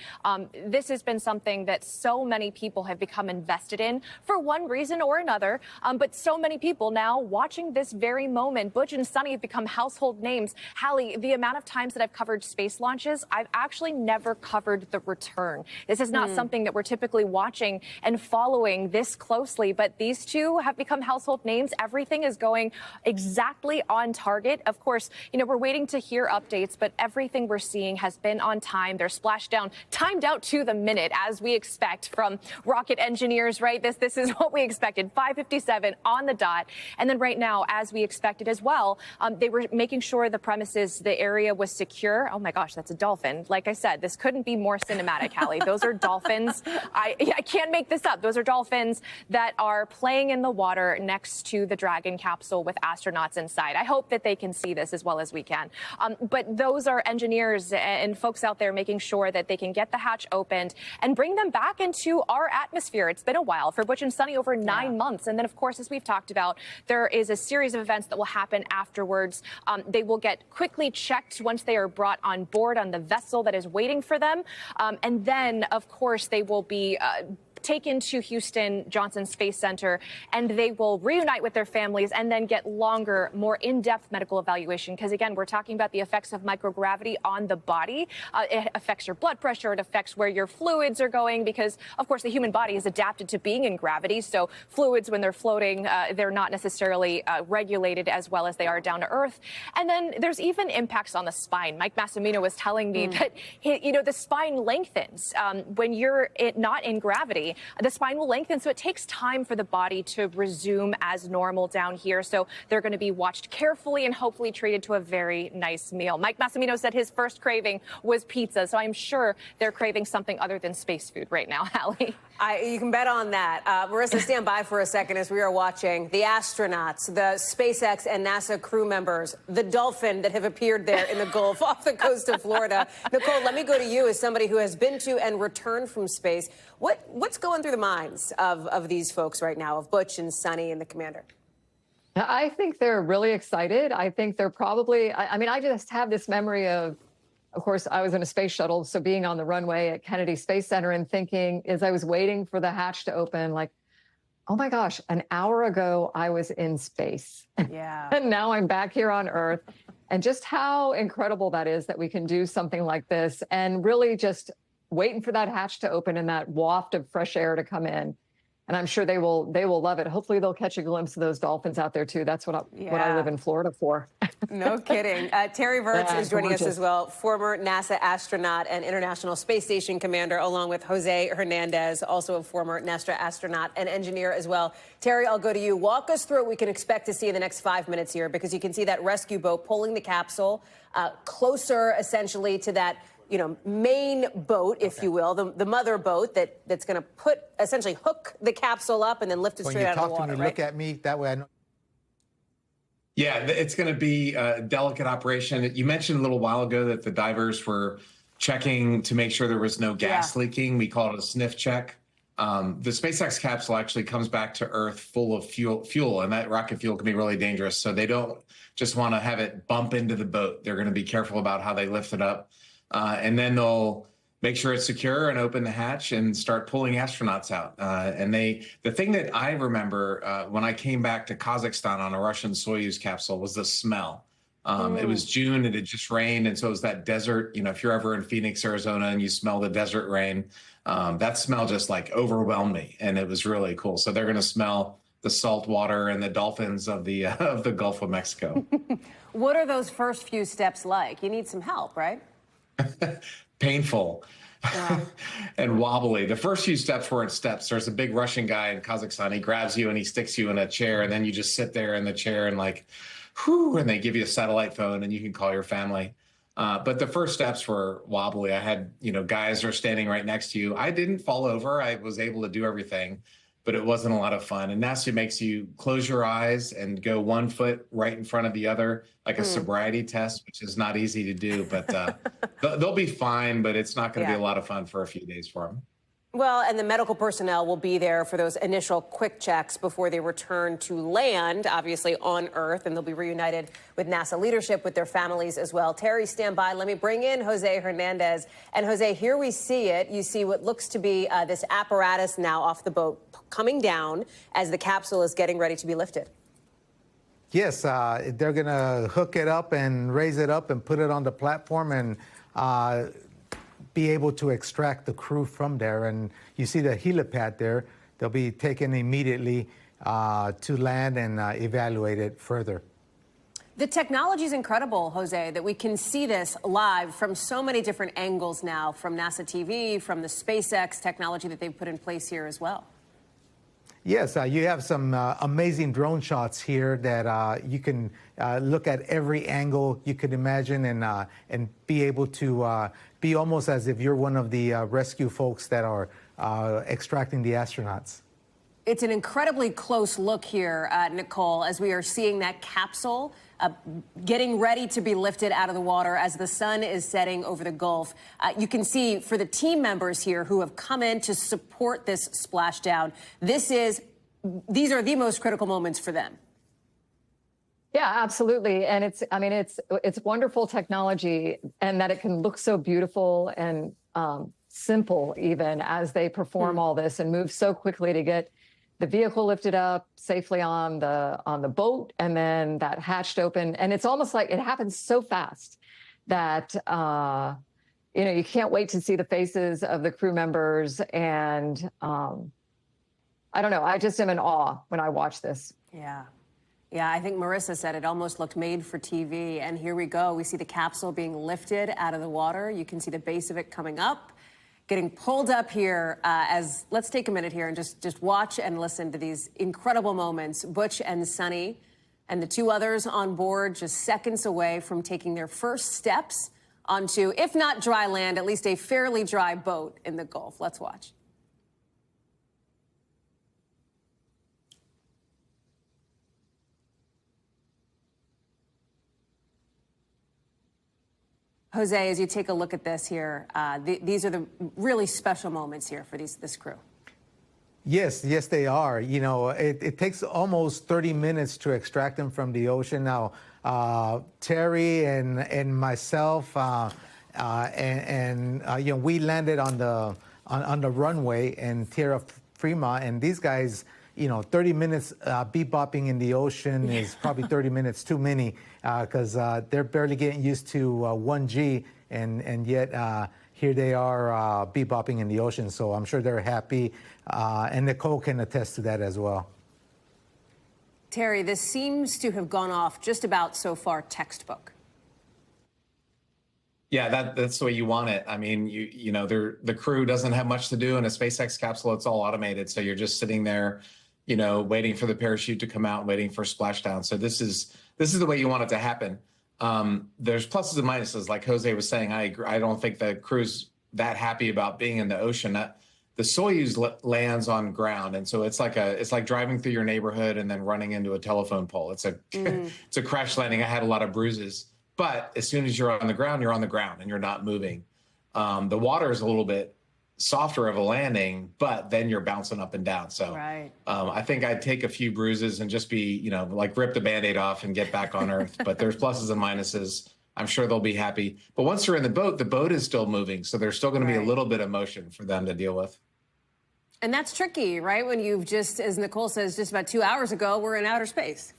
this has been something that so many people have become invested in for one reason or another. But so many people now watching this very moment, Butch and Suni have become household names. Hallie, the amount of times that I've covered space launches, I've actually never covered the return. This is not something that we're typically watching and following this closely, but these two have become household names. Everything is going exactly on target. Of course, you know, we're waiting to hear updates, but everything we're seeing has been on time. They're splashdown, timed out to the minute, as we expect from rocket engineers, right? This is what we expected, 5:57 on the dot. And then right now, as we expected as well, they were making sure the premises, the area was secure. Oh my gosh, that's a dolphin. Like I said, this couldn't be more cinematic, Hallie. Those are dolphins. I can't make this up. Those are dolphins that are playing in the water next to the Dragon capsule with astronauts inside. I hope that they can see this as well as we can. But those are engineers and folks out there making sure that they can get the hatch opened and bring them back into our atmosphere. It's been a while for Butch and Suni, over 9 months. And then, of course, as we've talked about, there is a series of events that will happen afterwards. They will get quickly checked once they are brought on board on the vessel that is waiting for them. And then, of course, they will be taken to Houston Johnson Space Center, and they will reunite with their families and then get longer, more in-depth medical evaluation. Because again, we're talking about the effects of microgravity on the body. It affects your blood pressure. It affects where your fluids are going because, of course, the human body is adapted to being in gravity. So fluids, when they're floating, they're not necessarily regulated as well as they are down to Earth. And then there's even impacts on the spine. Mike Massimino was telling me that, you know, the spine lengthens when you're not in gravity. The spine will lengthen, so it takes time for the body to resume as normal down here. So they're going to be watched carefully and hopefully treated to a very nice meal. Mike Massimino said his first craving was pizza, so I'm sure they're craving something other than space food right now, Hallie. You can bet on that. Marissa, stand by for a second as we are watching the astronauts, the SpaceX and NASA crew members, the dolphin that have appeared there in the Gulf off the coast of Florida. Nicole, let me go to you as somebody who has been to and returned from space. What's going through the minds of these folks right now, of Butch and Suni and the commander? I think they're really excited. I think they're probably, I mean, I just have this memory of course, I was in a space shuttle, so being on the runway at Kennedy Space Center and thinking, as I was waiting for the hatch to open, like, oh my gosh, an hour ago I was in space. Yeah. And now I'm back here on Earth. And just how incredible that is that we can do something like this and really just waiting for that hatch to open and that waft of fresh air to come in. And I'm sure they will love it. Hopefully they'll catch a glimpse of those dolphins out there too. That's what I live in Florida for. No kidding. Terry Virts is joining us as well, former NASA astronaut and International Space Station commander, along with Jose Hernandez, also a former NASA astronaut and engineer as well. Terry, I'll go to you. Walk us through what we can expect to see in the next 5 minutes here, because you can see that rescue boat pulling the capsule closer, essentially, to that main boat, if you will, the mother boat that's going to essentially hook the capsule up and then lift it straight out of the water. When you talk to me, look at me, that way I know. Yeah, it's going to be a delicate operation. You mentioned a little while ago that the divers were checking to make sure there was no gas leaking. We call it a sniff check. The SpaceX capsule actually comes back to Earth full of fuel, and that rocket fuel can be really dangerous. So they don't just want to have it bump into the boat. They're going to be careful about how they lift it up. And then they'll make sure it's secure and open the hatch and start pulling astronauts out. And the thing that I remember when I came back to Kazakhstan on a Russian Soyuz capsule was the smell. It was June, it had just rained. And so it was that desert, if you're ever in Phoenix, Arizona, and you smell the desert rain, that smell just like overwhelmed me. And it was really cool. So they're going to smell the salt water and the dolphins of the Gulf of Mexico. What are those first few steps like? You need some help, right? Painful and wobbly. The first few steps weren't steps. There's a big Russian guy in Kazakhstan. He grabs you and he sticks you in a chair, and then you just sit there in the chair and and they give you a satellite phone and you can call your family. But the first steps were wobbly. I had, guys are standing right next to you. I didn't fall over. I was able to do everything. but it wasn't a lot of fun. And NASA makes you close your eyes and go 1 foot right in front of the other, like a sobriety test, which is not easy to do, but they'll be fine, but it's not going to be a lot of fun for a few days for them. Well, and the medical personnel will be there for those initial quick checks before they return to land, obviously on Earth, and they'll be reunited with NASA leadership, with their families as well. Terry, stand by. Let me bring in Jose Hernandez. And Jose, here we see it. You see what looks to be this apparatus now off the boat coming down as the capsule is getting ready to be lifted. Yes, they're going to hook it up and raise it up and put it on the platform and be able to extract the crew from there. And you see the helipad there. They'll be taken immediately to land and evaluated further. The technology is incredible, Jose, that we can see this live from so many different angles now, from NASA TV, from the SpaceX technology that they've put in place here as well. Yes, you have some amazing drone shots here that you can look at every angle you could imagine and be able to be almost as if you're one of the rescue folks that are extracting the astronauts. It's an incredibly close look here, Nicole, as we are seeing that capsule getting ready to be lifted out of the water as the sun is setting over the Gulf. You can see for the team members here who have come in to support this splashdown, these are the most critical moments for them. Yeah, absolutely. And it's wonderful technology, and that it can look so beautiful and simple even as they perform all this and move so quickly to get the vehicle lifted up safely on the boat, and then that hatched open. And it's almost like it happens so fast that you can't wait to see the faces of the crew members. And I don't know, I just am in awe when I watch this. Yeah. Yeah, I think Marissa said it almost looked made for TV. And here we go. We see the capsule being lifted out of the water. You can see the base of it coming up, getting pulled up here let's take a minute here and just watch and listen to these incredible moments. Butch and Suni and the two others on board just seconds away from taking their first steps onto, if not dry land, at least a fairly dry boat in the Gulf. Let's watch. Jose, as you take a look at this here, these are the really special moments here for this crew. Yes, they are. You know, it takes almost 30 minutes to extract them from the ocean. Now, Terry and myself we landed on the runway in Tierra Firma, and these guys, 30 minutes bebopping in the ocean is probably 30 minutes too many, because they're barely getting used to 1G, and yet here they are bebopping in the ocean. So I'm sure they're happy, and Nicole can attest to that as well. Terry, this seems to have gone off just about so far textbook. Yeah, that's the way you want it. I mean, the crew doesn't have much to do in a SpaceX capsule. It's all automated, so you're just sitting there, waiting for the parachute to come out, waiting for splashdown. So this is the way you want it to happen. There's pluses and minuses, like Jose was saying. I agree. I don't think the crew's that happy about being in the ocean. The Soyuz lands on ground, and so it's like driving through your neighborhood and then running into a telephone pole. It's a crash landing. I had a lot of bruises, but as soon as you're on the ground, and you're not moving. The water is a little bit softer of a landing, but then you're bouncing up and down. So I think I'd take a few bruises and just be, like rip the Band-Aid off and get back on Earth. But there's pluses and minuses. I'm sure they'll be happy. But once you're in the boat is still moving. So there's still going to be a little bit of motion for them to deal with. And that's tricky, right? When you've just, as Nicole says, just about 2 hours ago, we're in outer space.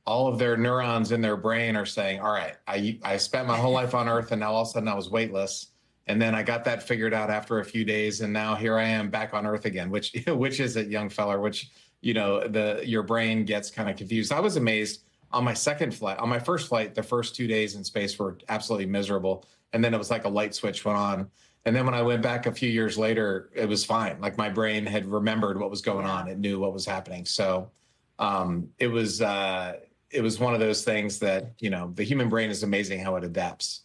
All of their neurons in their brain are saying, all right, I spent my whole life on Earth, and now all of a sudden I was weightless. And then I got that figured out after a few days, and now here I am back on Earth again. Which is it, young feller? Which your brain gets kind of confused. I was amazed on my second flight. On my first flight, the first 2 days in space were absolutely miserable, and then it was like a light switch went on. And then when I went back a few years later, it was fine. Like my brain had remembered what was going on; it knew what was happening. So it was one of those things that the human brain is amazing how it adapts.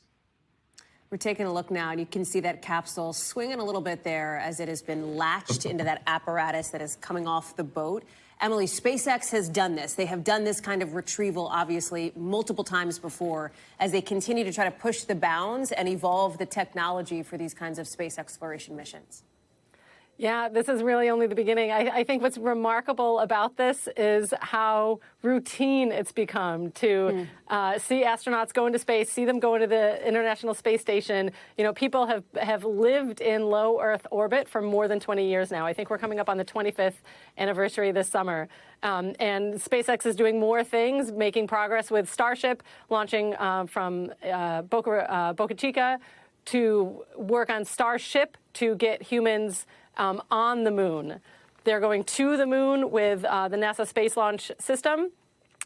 We're taking a look now, and you can see that capsule swinging a little bit there as it has been latched into that apparatus that is coming off the boat. Emily, SpaceX has done this. They have done this kind of retrieval, obviously, multiple times before, as they continue to try to push the bounds and evolve the technology for these kinds of space exploration missions. Yeah, this is really only the beginning. I think what's remarkable about this is how routine it's become to see astronauts go into space, see them go into the International Space Station. You know, people have lived in low Earth orbit for more than 20 years now. I think we're coming up on the 25th anniversary this summer. And SpaceX is doing more things, making progress with Starship, launching from Boca Chica to work on Starship to get humans on the moon. They're going to the moon with the NASA Space Launch System,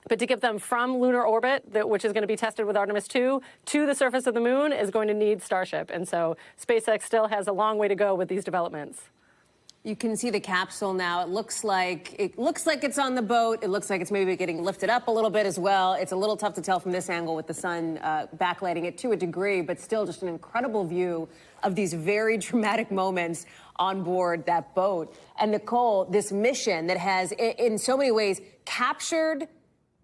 but to get them from lunar orbit, which is going to be tested with Artemis 2, to the surface of the moon is going to need Starship. And so SpaceX still has a long way to go with these developments. You can see the capsule now. It looks like it's on the boat. It looks like it's maybe getting lifted up a little bit as well. It's a little tough to tell from this angle with the sun backlighting it to a degree, but still just an incredible view of these very dramatic moments on board that boat. And Nicole, this mission that has, in so many ways, captured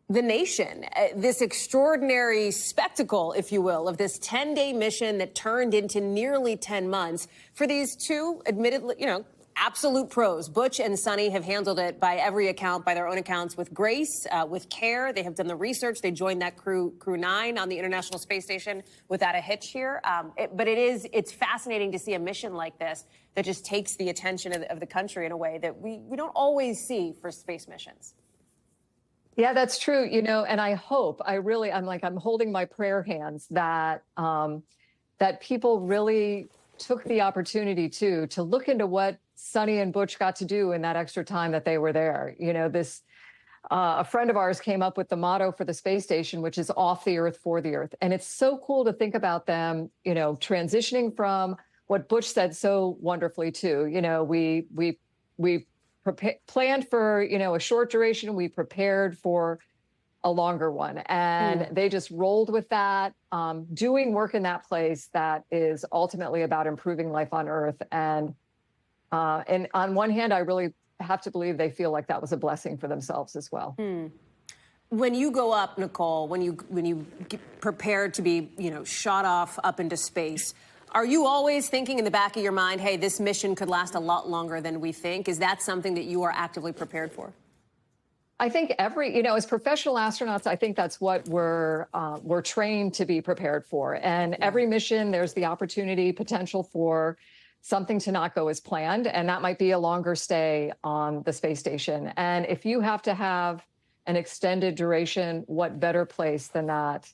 the nation, this extraordinary spectacle, if you will, of this 10-day mission that turned into nearly 10 months for these two, admittedly, you know, absolute pros. Butch and Suni have handled it by every account, by their own accounts, with grace, with care. They have done the research. They joined that crew 9 on the International Space Station without a hitch here. But it's fascinating to see a mission like this that just takes the attention of the country in a way that we don't always see for space missions. Yeah, that's true. You know, and I hope, I'm holding my prayer hands that that people really took the opportunity to look into what Suni and Butch got to do in that extra time that they were there. You know, a friend of ours came up with the motto for the space station, which is off the Earth for the Earth. And it's so cool to think about them, you know, transitioning from what Butch said so wonderfully too. You know, we planned for, you know, a short duration. We prepared for a longer one. And they just rolled with that, doing work in that place that is ultimately about improving life on Earth. And on one hand, I really have to believe they feel like that was a blessing for themselves as well. When you go up, Nicole, when you get prepared to be, you know, shot off up into space, are you always thinking in the back of your mind, hey, this mission could last a lot longer than we think? Is that something that you are actively prepared for? I think as professional astronauts, I think that's what we're trained to be prepared for. And every mission, there's the opportunity, potential for something to not go as planned. And that might be a longer stay on the space station. And if you have to have an extended duration, what better place than that?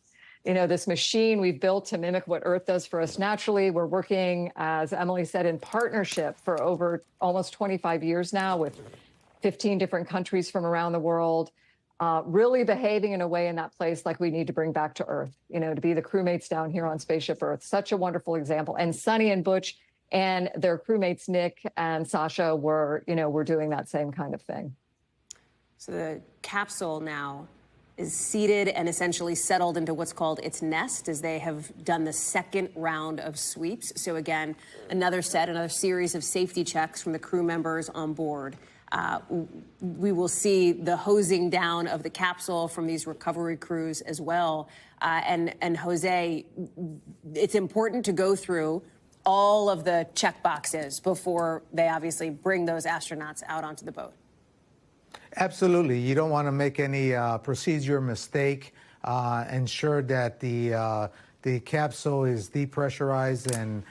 You know, this machine we've built to mimic what Earth does for us naturally. We're working, as Emily said, in partnership for over almost 25 years now with 15 different countries from around the world, really behaving in a way in that place like we need to bring back to Earth, you know, to be the crewmates down here on Spaceship Earth. Such a wonderful example. And Suni and Butch and their crewmates, Nick and Sasha, were doing that same kind of thing. So the capsule now is seated and essentially settled into what's called its nest, as they have done the second round of sweeps. So again, another series of safety checks from the crew members on board. We will see the hosing down of the capsule from these recovery crews as well. And Jose, it's important to go through all of the check boxes before they obviously bring those astronauts out onto the boat. Absolutely. You don't want to make any procedure mistake. Ensure that the capsule is depressurized and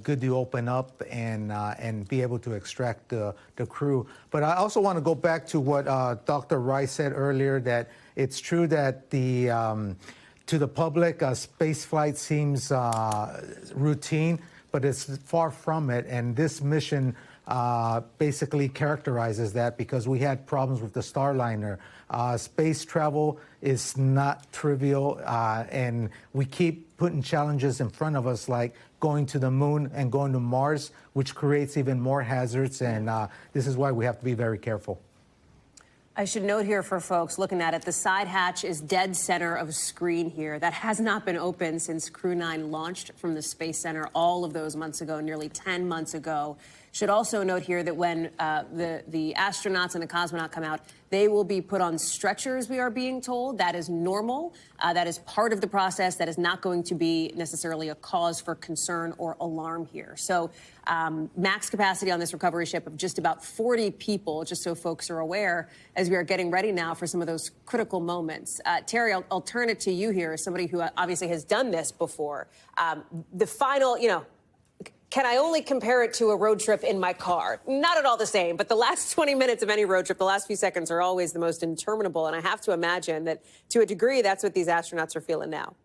good to open up and be able to extract the crew. But I also want to go back to what Dr. Rice said earlier, that it's true that to the public, space flight seems routine, but it's far from it. And this mission basically characterizes that, because we had problems with the Starliner. Space travel is not trivial, and we keep putting challenges in front of us, like going to the moon and going to Mars, which creates even more hazards, and this is why we have to be very careful. I should note here for folks looking at it, the side hatch is dead center of screen here. That has not been open since Crew 9 launched from the Space Center all of those months ago, nearly 10 months ago. Should also note here that when the astronauts and the cosmonaut come out, they will be put on stretchers, we are being told. That is normal. That is part of the process. That is not going to be necessarily a cause for concern or alarm here. So max capacity on this recovery ship of just about 40 people, just so folks are aware, as we are getting ready now for some of those critical moments. Terry, I'll turn it to you here as somebody who obviously has done this before. The final, can I only compare it to a road trip in my car? Not at all the same, but the last 20 minutes of any road trip, the last few seconds are always the most interminable. And I have to imagine that to a degree, that's what these astronauts are feeling now.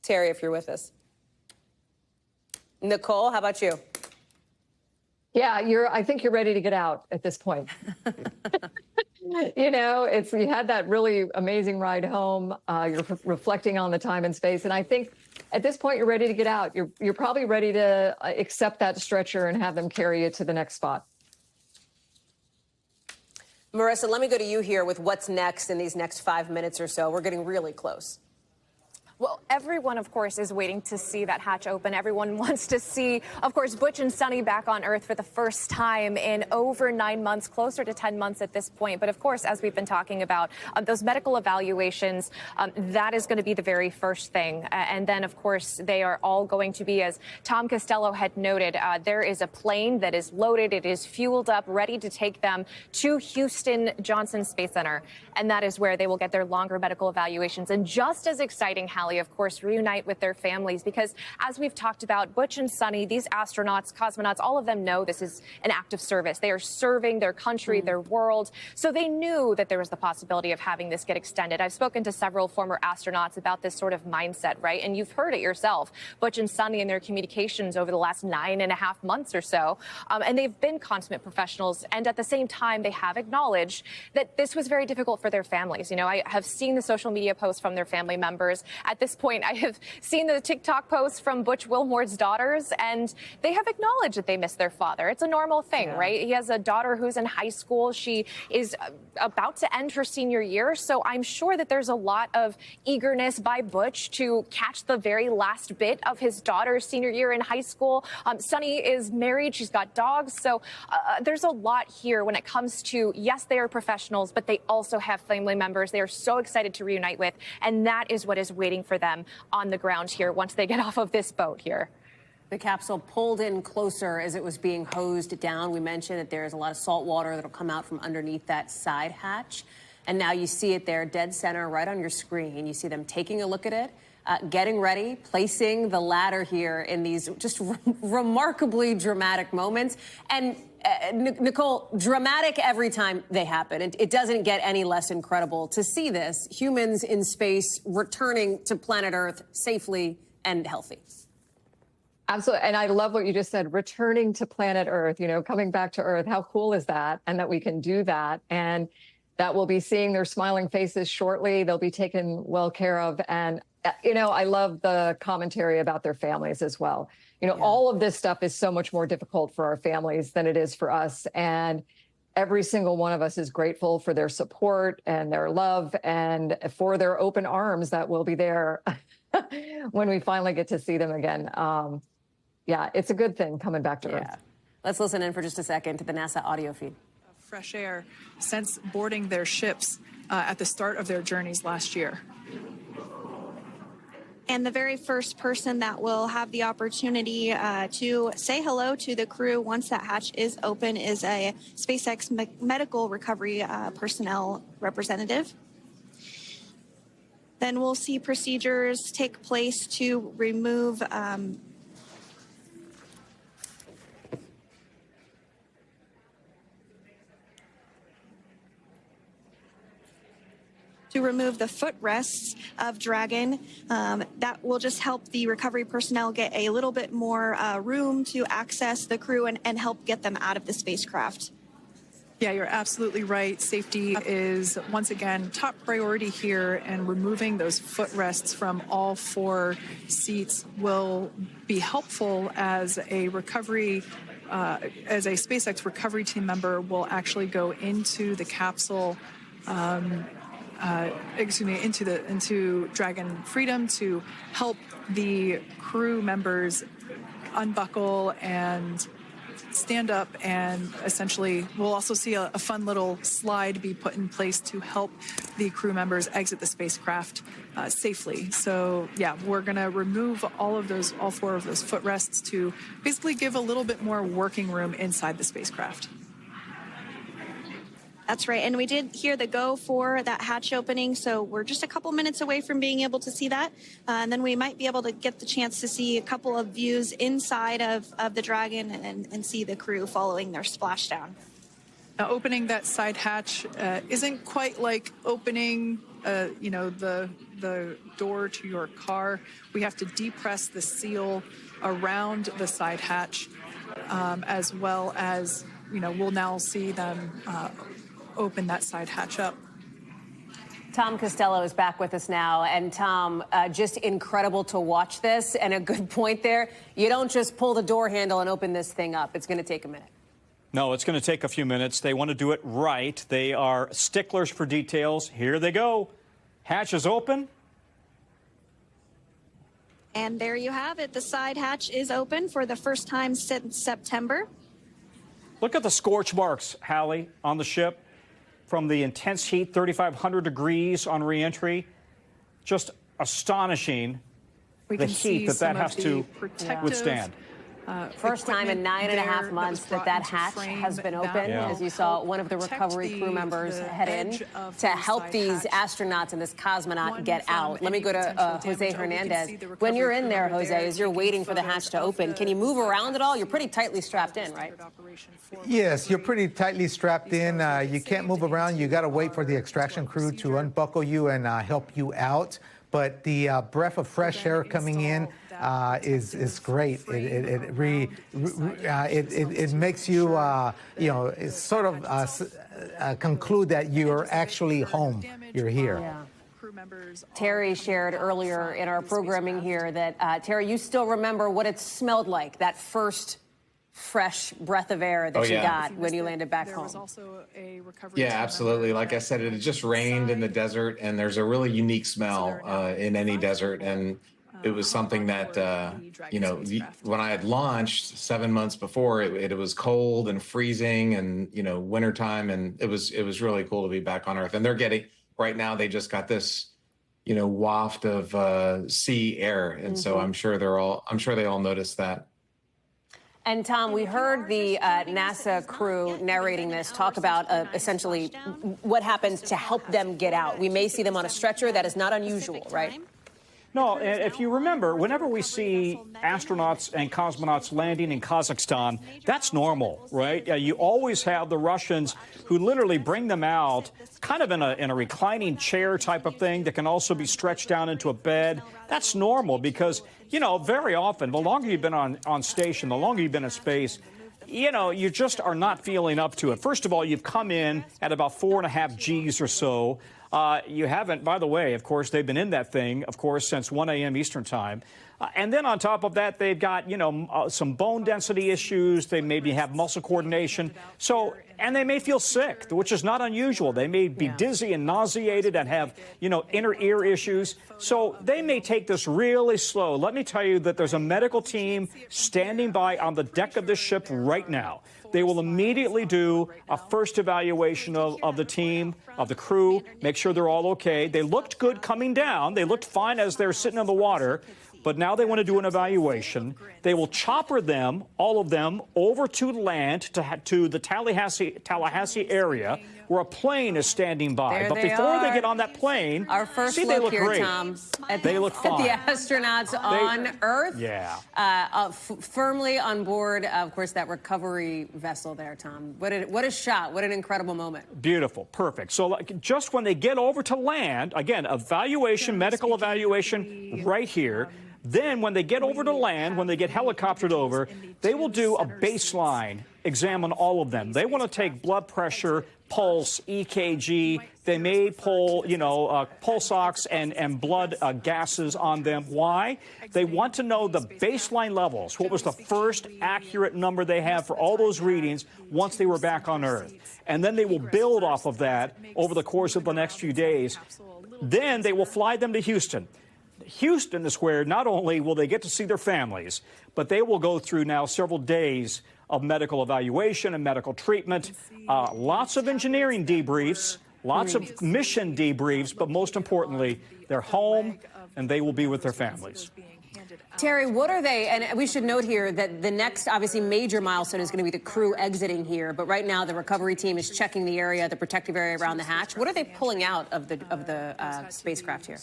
Terry, if you're with us. Nicole, how about you? Yeah, I think you're ready to get out at this point. You had that really amazing ride home. You're reflecting on the time and space. And I think at this point, you're ready to get out. You're probably ready to accept that stretcher and have them carry you to the next spot. Marissa, let me go to you here with what's next in these next 5 minutes or so. We're getting really close. Well, everyone, of course, is waiting to see that hatch open. Everyone wants to see, of course, Butch and Suni back on Earth for the first time in over 9 months, closer to 10 months at this point. But of course, as we've been talking about, those medical evaluations, that is going to be the very first thing. And then, of course, they are all going to be, as Tom Costello had noted, there is a plane that is loaded. It is fueled up, ready to take them to Houston Johnson Space Center. And that is where they will get their longer medical evaluations. And just as exciting, Hallie, of course, reunite with their families, because as we've talked about, Butch and Suni, these astronauts, cosmonauts, all of them know this is an act of service. They are serving their country, their world. So they knew that there was the possibility of having this get extended. I've spoken to several former astronauts about this sort of mindset, right? And you've heard it yourself, Butch and Suni in their communications over the last 9.5 months or so. And they've been consummate professionals. And at the same time, they have acknowledged that this was very difficult for their families. I have seen the social media posts from their family members. At this point, I have seen the TikTok posts from Butch Wilmore's daughters, and they have acknowledged that they miss their father. It's a normal thing, right? He has a daughter who's in high school. She is about to end her senior year, so I'm sure that there's a lot of eagerness by Butch to catch the very last bit of his daughter's senior year in high school. Suni is married. She's got dogs, so there's a lot here when it comes to, yes, they are professionals, but they also have family members they are so excited to reunite with, and that is what is waiting for them on the ground here once they get off of this boat here. The capsule pulled in closer as it was being hosed down. We mentioned that there's a lot of salt water that'll come out from underneath that side hatch. And now you see it there, dead center, right on your screen. You see them taking a look at it, getting ready, placing the ladder here in these just remarkably dramatic moments. And Nicole, dramatic every time they happen. It doesn't get any less incredible to see this. Humans in space returning to planet Earth safely and healthy. Absolutely. And I love what you just said, returning to planet Earth, coming back to Earth. How cool is that? And that we can do that. And that we'll be seeing their smiling faces shortly. They'll be taken well care of. And, I love the commentary about their families as well. All of this stuff is so much more difficult for our families than it is for us. And every single one of us is grateful for their support and their love and for their open arms that will be there when we finally get to see them again. Yeah, it's a good thing coming back to Earth. Let's listen in for just a second to the NASA audio feed. Fresh air since boarding their ships at the start of their journeys last year. And the very first person that will have the opportunity to say hello to the crew once that hatch is open is a SpaceX medical recovery personnel representative. Then we'll see procedures take place to remove the footrests of Dragon. That will just help the recovery personnel get a little bit more room to access the crew and help get them out of the spacecraft. Yeah, you're absolutely right. Safety is, once again, top priority here, and removing those footrests from all 4 seats will be helpful as a recovery, as a SpaceX recovery team member will actually go into the capsule, into Dragon Freedom to help the crew members unbuckle and stand up, and essentially we'll also see a fun little slide be put in place to help the crew members exit the spacecraft safely. So yeah, we're going to remove all 4 of those footrests to basically give a little bit more working room inside the spacecraft. That's right. And we did hear the go for that hatch opening, so we're just a couple minutes away from being able to see that. And then we might be able to get the chance to see a couple of views inside of the Dragon and see the crew following their splashdown. Now, opening that side hatch isn't quite like opening, the door to your car. We have to depress the seal around the side hatch, as well as, we'll now see them open that side hatch up. Tom Costello is back with us now. And Tom, just incredible to watch this, and a good point there. You don't just pull the door handle and open this thing up. It's going to take a minute. No, it's going to take a few minutes. They want to do it right. They are sticklers for details. Here they go. Hatch is open. And there you have it. The side hatch is open for the first time since September. Look at the scorch marks, Hallie, on the ship. From the intense heat, 3,500 degrees on reentry. Just astonishing, the heat that has to withstand. First time in 9.5 months that hatch has been open. As you saw, one of the recovery crew members head in to help these astronauts and this cosmonaut get out. Let me go to Jose Hernandez. When you're in there, Jose, as you're waiting for the hatch to open, can you move around at all? You're pretty tightly strapped in, right? Yes, you're pretty tightly strapped in. You can't move around. You got to wait for the extraction crew to unbuckle you and help you out. But the breath of fresh air coming in is great. It makes you it's sort of conclude that you're actually home. You're here. Yeah. Terry shared earlier in our programming here that Terry, you still remember what it smelled like, that first fresh breath of air that you got when you landed back home. Yeah, absolutely. Like I said, it had just rained in the desert, and there's a really unique smell in any desert. And it was something that, when I had launched 7 months before, it was cold and freezing and, wintertime. And it was really cool to be back on Earth. And they're getting, right now, they just got this, waft of sea air. And so I'm sure they all noticed that. And Tom, we heard the NASA crew narrating this talk about essentially what happens to help them get out. We may see them on a stretcher. That is not unusual, right? No, if you remember, whenever we see astronauts and cosmonauts landing in Kazakhstan, that's normal, right? You always have the Russians who literally bring them out kind of in a reclining chair type of thing that can also be stretched down into a bed. That's normal because, very often, the longer you've been on station, the longer you've been in space, you just are not feeling up to it. First of all, you've come in at about 4.5 Gs or so. You haven't, by the way, of course, they've been in that thing, of course, since 1 a.m. Eastern time. And then on top of that, they've got, some bone density issues. They maybe have muscle coordination. And they may feel sick, which is not unusual. They may be dizzy and nauseated and have, inner ear issues. So they may take this really slow. Let me tell you that there's a medical team standing by on the deck of this ship right now. They will immediately do a first evaluation of the team, of the crew, make sure they're all okay. They looked good coming down. They looked fine as they're sitting in the water. But now they want to do an evaluation. They will chopper them, all of them, over to land to the Tallahassee area where a plane is standing by. But before they get on that plane, our first they look look here, great. Tom, they look fine. At the astronauts on Earth. Yeah. Firmly on board, of course, that recovery vessel there, Tom. What a shot. What an incredible moment. Beautiful. Perfect. So just when they get over to land, again, evaluation, medical evaluation right here. Then when they get over to land, when they get helicoptered over, they will do a baseline examine all of them. They want to take blood pressure, pulse, EKG. They may pull, pulse ox and blood gases on them. Why? They want to know the baseline levels. What was the first accurate number they have for all those readings once they were back on Earth? And then they will build off of that over the course of the next few days. Then they will fly them to Houston. Houston is where not only will they get to see their families, but they will go through now several days of medical evaluation and medical treatment, lots of engineering debriefs, lots of mission debriefs, but most importantly, they're home and they will be with their families. Terry, what are they? And we should note here that the next, obviously, major milestone is going to be the crew exiting here. But right now, the recovery team is checking the area, the protective area around the hatch. What are they pulling out of the spacecraft here?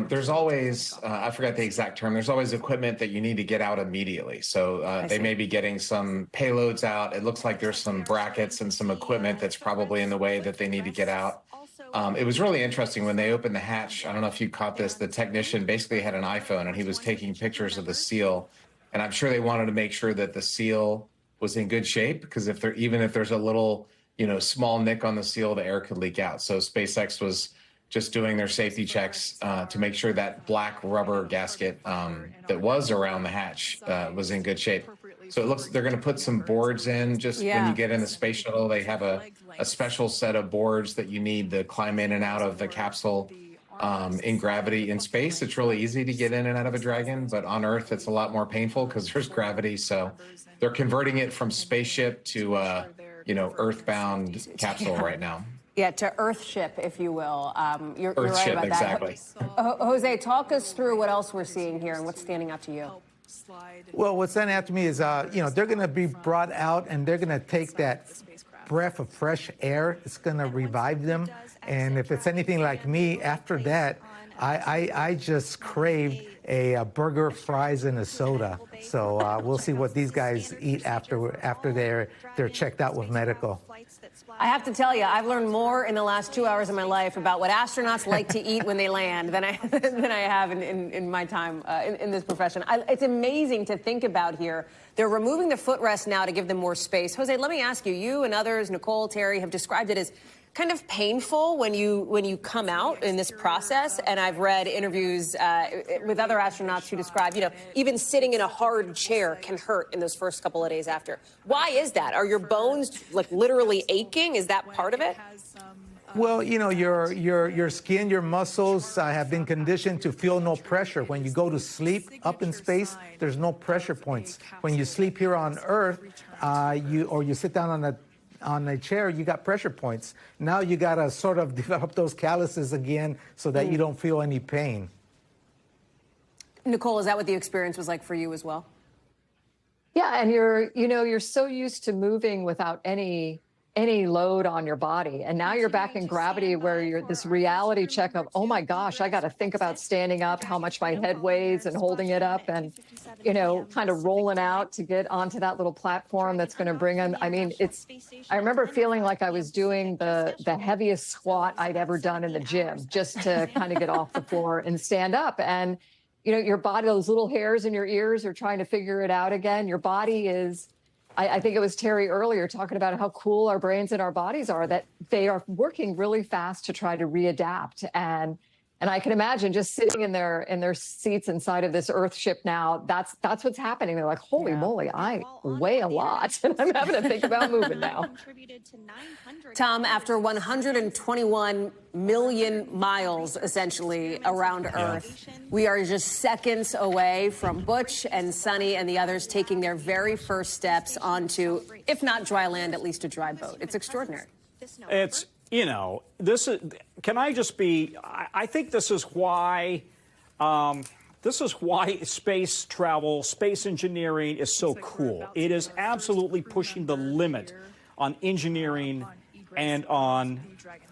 There's always, I forgot the exact term, there's always equipment that you need to get out immediately. So they may be getting some payloads out. It looks like there's some brackets and some equipment that's probably in the way that they need to get out. It was really interesting when they opened the hatch. I don't know if you caught this. The technician basically had an iPhone and he was taking pictures of the seal. And I'm sure they wanted to make sure that the seal was in good shape, because even if there's a little, small nick on the seal, the air could leak out. So SpaceX was just doing their safety checks to make sure that black rubber gasket that was around the hatch was in good shape. So it looks they're going to put some boards in just when you get in the space shuttle. They have a special set of boards that you need to climb in and out of the capsule in gravity. In space, it's really easy to get in and out of a Dragon, but on Earth, it's a lot more painful because there's gravity. So they're converting it from spaceship to, Earthbound capsule right now. Yeah, to Earthship, if you will. You're right Earthship, about exactly. that. Jose, talk us through what else we're seeing here and what's standing out to you. Well, what's standing out to me is, they're going to be brought out and they're going to take that breath of fresh air. It's going to revive them. And if it's anything like me, after that, I just craved a burger, fries, and a soda. So we'll see what these guys eat after they're checked out with medical. I have to tell you, I've learned more in the last 2 hours of my life about what astronauts like to eat when they land than I have in my time in this profession. It's amazing to think about here. They're removing the footrest now to give them more space. Jose, let me ask you, you and others, Nicole, Terry, have described it as kind of painful when you come out in this process. And I've read interviews with other astronauts who describe, even sitting in a hard chair can hurt in those first couple of days after. Why is that? Are your bones literally aching? Is that part of it? Well, your skin, your muscles have been conditioned to feel no pressure. When you go to sleep up in space, there's no pressure points. When you sleep here on Earth, you sit down on a chair, you got pressure points. Now you got to sort of develop those calluses again so that you don't feel any pain. Nicole, is that what the experience was like for you as well? Yeah, and you're so used to moving without any load on your body. And now you're back in gravity where you're this reality check of, oh my gosh, I got to think about standing up, how much my head weighs and holding it up and, kind of rolling out to get onto that little platform that's going to bring them. I mean, I remember feeling like I was doing the heaviest squat I'd ever done in the gym just to kind of get off the floor and stand up. And, your body, those little hairs in your ears are trying to figure it out again. Your body is, I think it was Terry earlier talking about how cool our brains and our bodies are, that they are working really fast to try to readapt. And I can imagine just sitting in their seats inside of this Earthship now, that's what's happening. They're like, holy moly, I weigh a lot. And I'm having to think about moving now. Tom, after 121 million miles, essentially, around Earth, we are just seconds away from Butch and Suni and the others taking their very first steps onto, if not dry land, at least a dry boat. It's extraordinary. It's, this is, can I just be, I think this is why space travel, space engineering is so cool. It is absolutely pushing the limit on engineering and on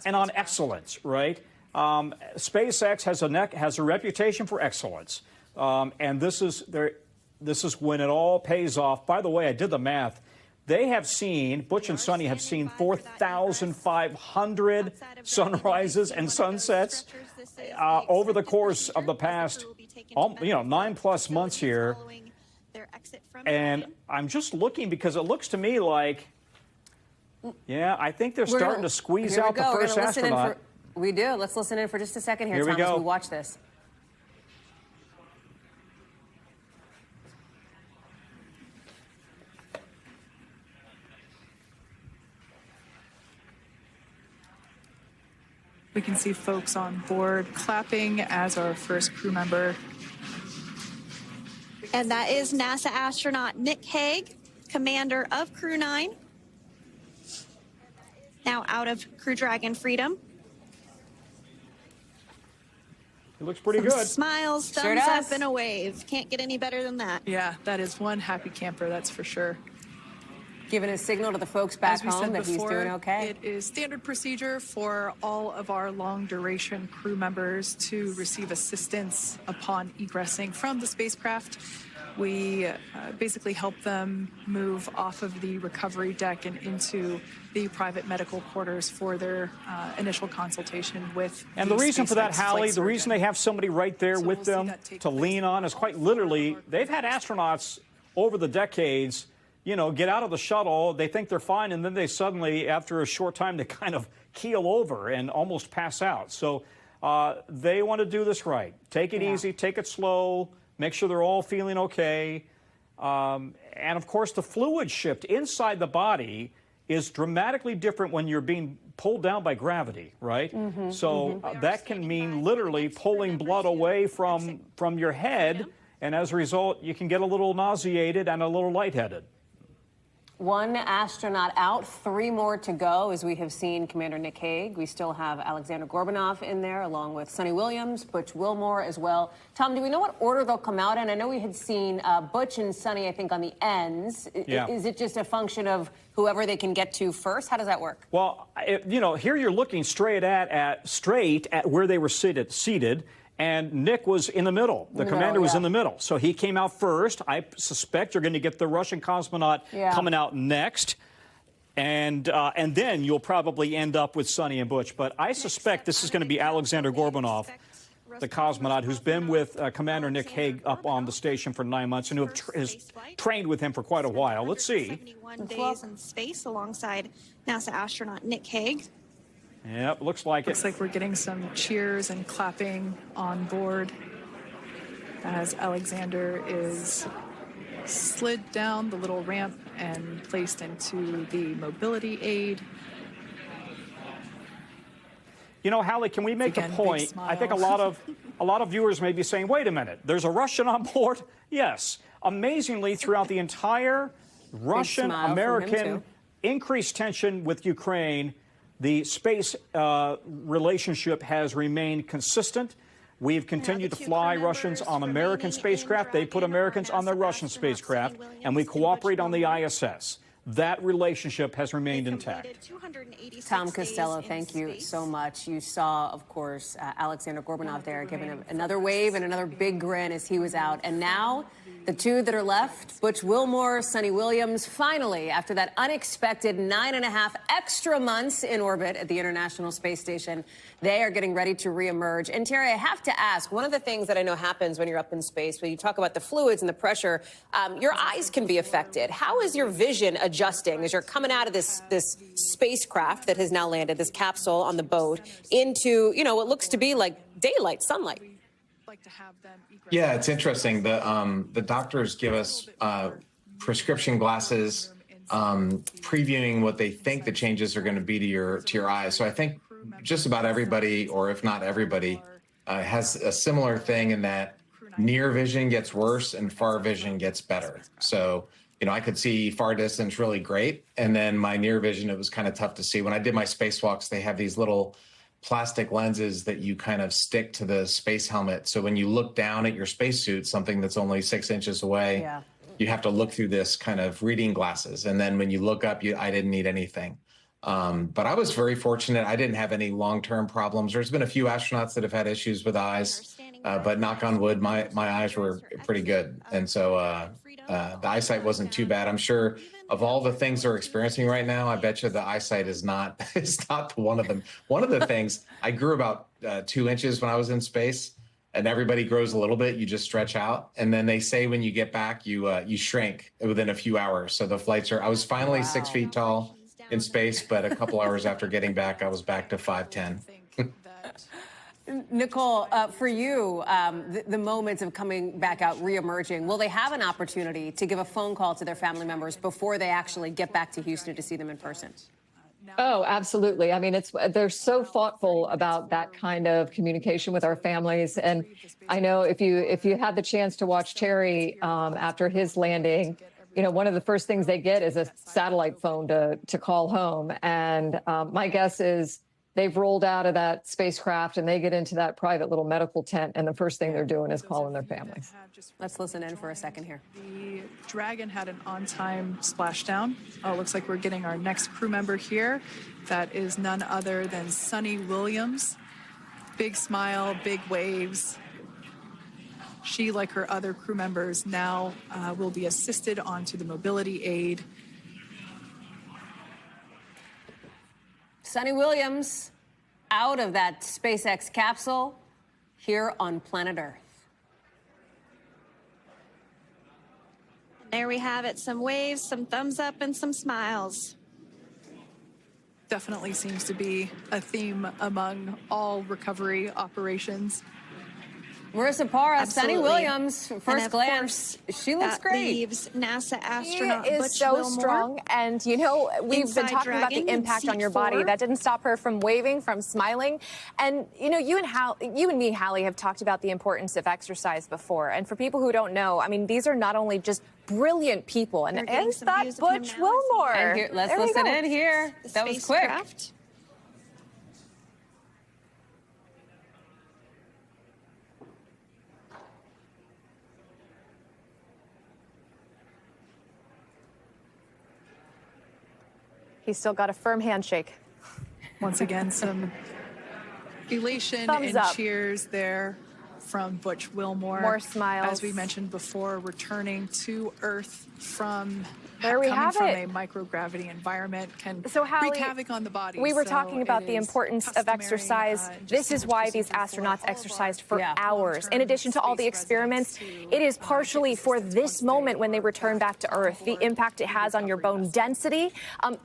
excellence, right? SpaceX has a reputation for excellence, and this is when it all pays off. By the way, I did the math. They have seen, Butch and Suni have seen 4,500 sunrises and sunsets over the course of the past, 9+ months here. their exit from And I'm just looking because it looks to me like, yeah, I think they're starting to squeeze out the first astronaut. We do. Let's listen in for just a second here, Tom, as we watch this. We can see folks on board clapping as our first crew member. And that is NASA astronaut Nick Hague, commander of Crew 9, now out of Crew Dragon Freedom. It looks pretty Some good. Smiles, thumbs up, and a wave. Can't get any better than that. Yeah, that is one happy camper, that's for sure. Giving a signal to the folks back home that he's doing okay. It is standard procedure for all of our long-duration crew members to receive assistance upon egressing from the spacecraft. We basically help them move off of the recovery deck and into the private medical quarters for their initial consultation with And the reason for that, Hallie, the reason they have somebody right there with them to lean on is quite literally, they've had astronauts over the decades, you know, get out of the shuttle, they think they're fine, and then they suddenly, after a short time, they kind of keel over and almost pass out. So they want to do this right. Take it easy, take it slow, make sure they're all feeling okay. And, of course, the fluid shift inside the body is dramatically different when you're being pulled down by gravity, right? So that can mean literally pulling blood away from your head, and as a result, you can get a little nauseated and a little lightheaded. One astronaut out, 3 more to go, as we have seen Commander Nick Hague. We still have Aleksandr Gorbunov in there, along with Suni Williams, Butch Wilmore as well. Tom, do we know what order they'll come out in? I know we had seen Butch and Suni, I think, on the ends. Yeah. Is it just a function of whoever they can get to first? How does that work? Well, you know, here you're looking straight at where they were seated. And Nick was in the middle. The commander was in the middle. So he came out first. I suspect you're going to get the Russian cosmonaut coming out next. And then you'll probably end up with Suni and Butch. But I suspect this is going to be Aleksandr Gorbunov, the cosmonaut, who's been with Commander Nick Hague up on the station for 9 months and who has trained with him for quite a while. Let's see. 71 days in space alongside NASA astronaut Nick Hague. Yep, looks like Looks like we're getting some cheers and clapping on board as Alexander is slid down the little ramp and placed into the mobility aid. You know, Hallie, can we make a point? I think a lot of viewers may be saying, wait a minute, there's a Russian on board? Yes. Amazingly, throughout the entire Russian-American increased tension with Ukraine, the space relationship has remained consistent. We've continued to fly Russians on American spacecraft. They put Americans on their Russian spacecraft, and we cooperate on the ISS. That relationship has remained intact. Tom Costello, thank you so much. You saw, of course, Aleksandr Gorbunov there giving him another wave and another big grin as he was out. And now the 2 that are left, Butch Wilmore, Suni Williams, finally, after that unexpected 9.5 extra months in orbit at the International Space Station, they are getting ready to reemerge. And Terry, I have to ask, one of the things that I know happens when you're up in space, when you talk about the fluids and the pressure, your eyes can be affected. How is your vision adjusting as you're coming out of this spacecraft that has now landed, this capsule on the boat, into, you know, what looks to be like daylight, sunlight? Yeah, it's interesting. The doctors give us prescription glasses, previewing what they think the changes are going to be to your eyes. So I think just about everybody, or if not everybody, has a similar thing in that near vision gets worse and far vision gets better. So, you know, I could see far distance really great, and then my near vision, it was kind of tough to see. When I did my spacewalks, they have these little plastic lenses that you kind of stick to the space helmet. So when you look down at your spacesuit, something that's only 6 inches away, you have to look through this kind of reading glasses. And then when you look up, I didn't need anything. But I was very fortunate. I didn't have any long-term problems. There's been a few astronauts that have had issues with eyes, but knock on wood, my eyes were pretty good. And so the eyesight wasn't too bad. I'm sure of all the things they're experiencing right now, I bet you the eyesight is not one of them. One of the things, I grew about 2 inches when I was in space, and everybody grows a little bit. You just stretch out, and then they say when you get back, you shrink within a few hours. So the flights are. I was finally 6 feet tall in space, but a couple hours after getting back, I was back to 5'10". Nicole, for you, the moments of coming back out, reemerging, will they have an opportunity to give a phone call to their family members before they actually get back to Houston to see them in person? Oh, absolutely. I mean, they're so thoughtful about that kind of communication with our families. And I know if you had the chance to watch Terry after his landing, you know, one of the first things they get is a satellite phone to call home. And my guess is they've rolled out of that spacecraft and they get into that private little medical tent, and the first thing they're doing is calling their families. Let's listen in for a second here. The Dragon had an on-time splashdown. Oh, looks like we're getting our next crew member here. That is none other than Suni Williams. Big smile, big waves. She, like her other crew members, now will be assisted onto the mobility aid. Suni Williams out of that SpaceX capsule here on planet Earth. There we have it. Some waves, some thumbs up, and some smiles. Definitely seems to be a theme among all recovery operations. Marissa Parra, Suni Williams, first glance, she looks great. Leaves NASA astronaut She is Butch so Wilmore. strong, and you know we've been talking about the impact on your body. That didn't stop her from waving, from smiling, and you know you and me, Hallie, have talked about the importance of exercise before. And for people who don't know, I mean, these are not only just brilliant people, and is that Butch Wilmore? And here, let's listen in here. That was quick. He's still got a firm handshake. Once again, some elation Thumbs and up. cheers there from Butch Wilmore. More smiles. As we mentioned before, returning to Earth from There we coming have from it. a microgravity environment can Hallie, wreak havoc on the body. We were So talking about it the is importance of customary, exercise. This is why these astronauts exercised for hours. In addition to all the experiments, it is partially for this moment when they return back to Earth, the impact it has on your bone density.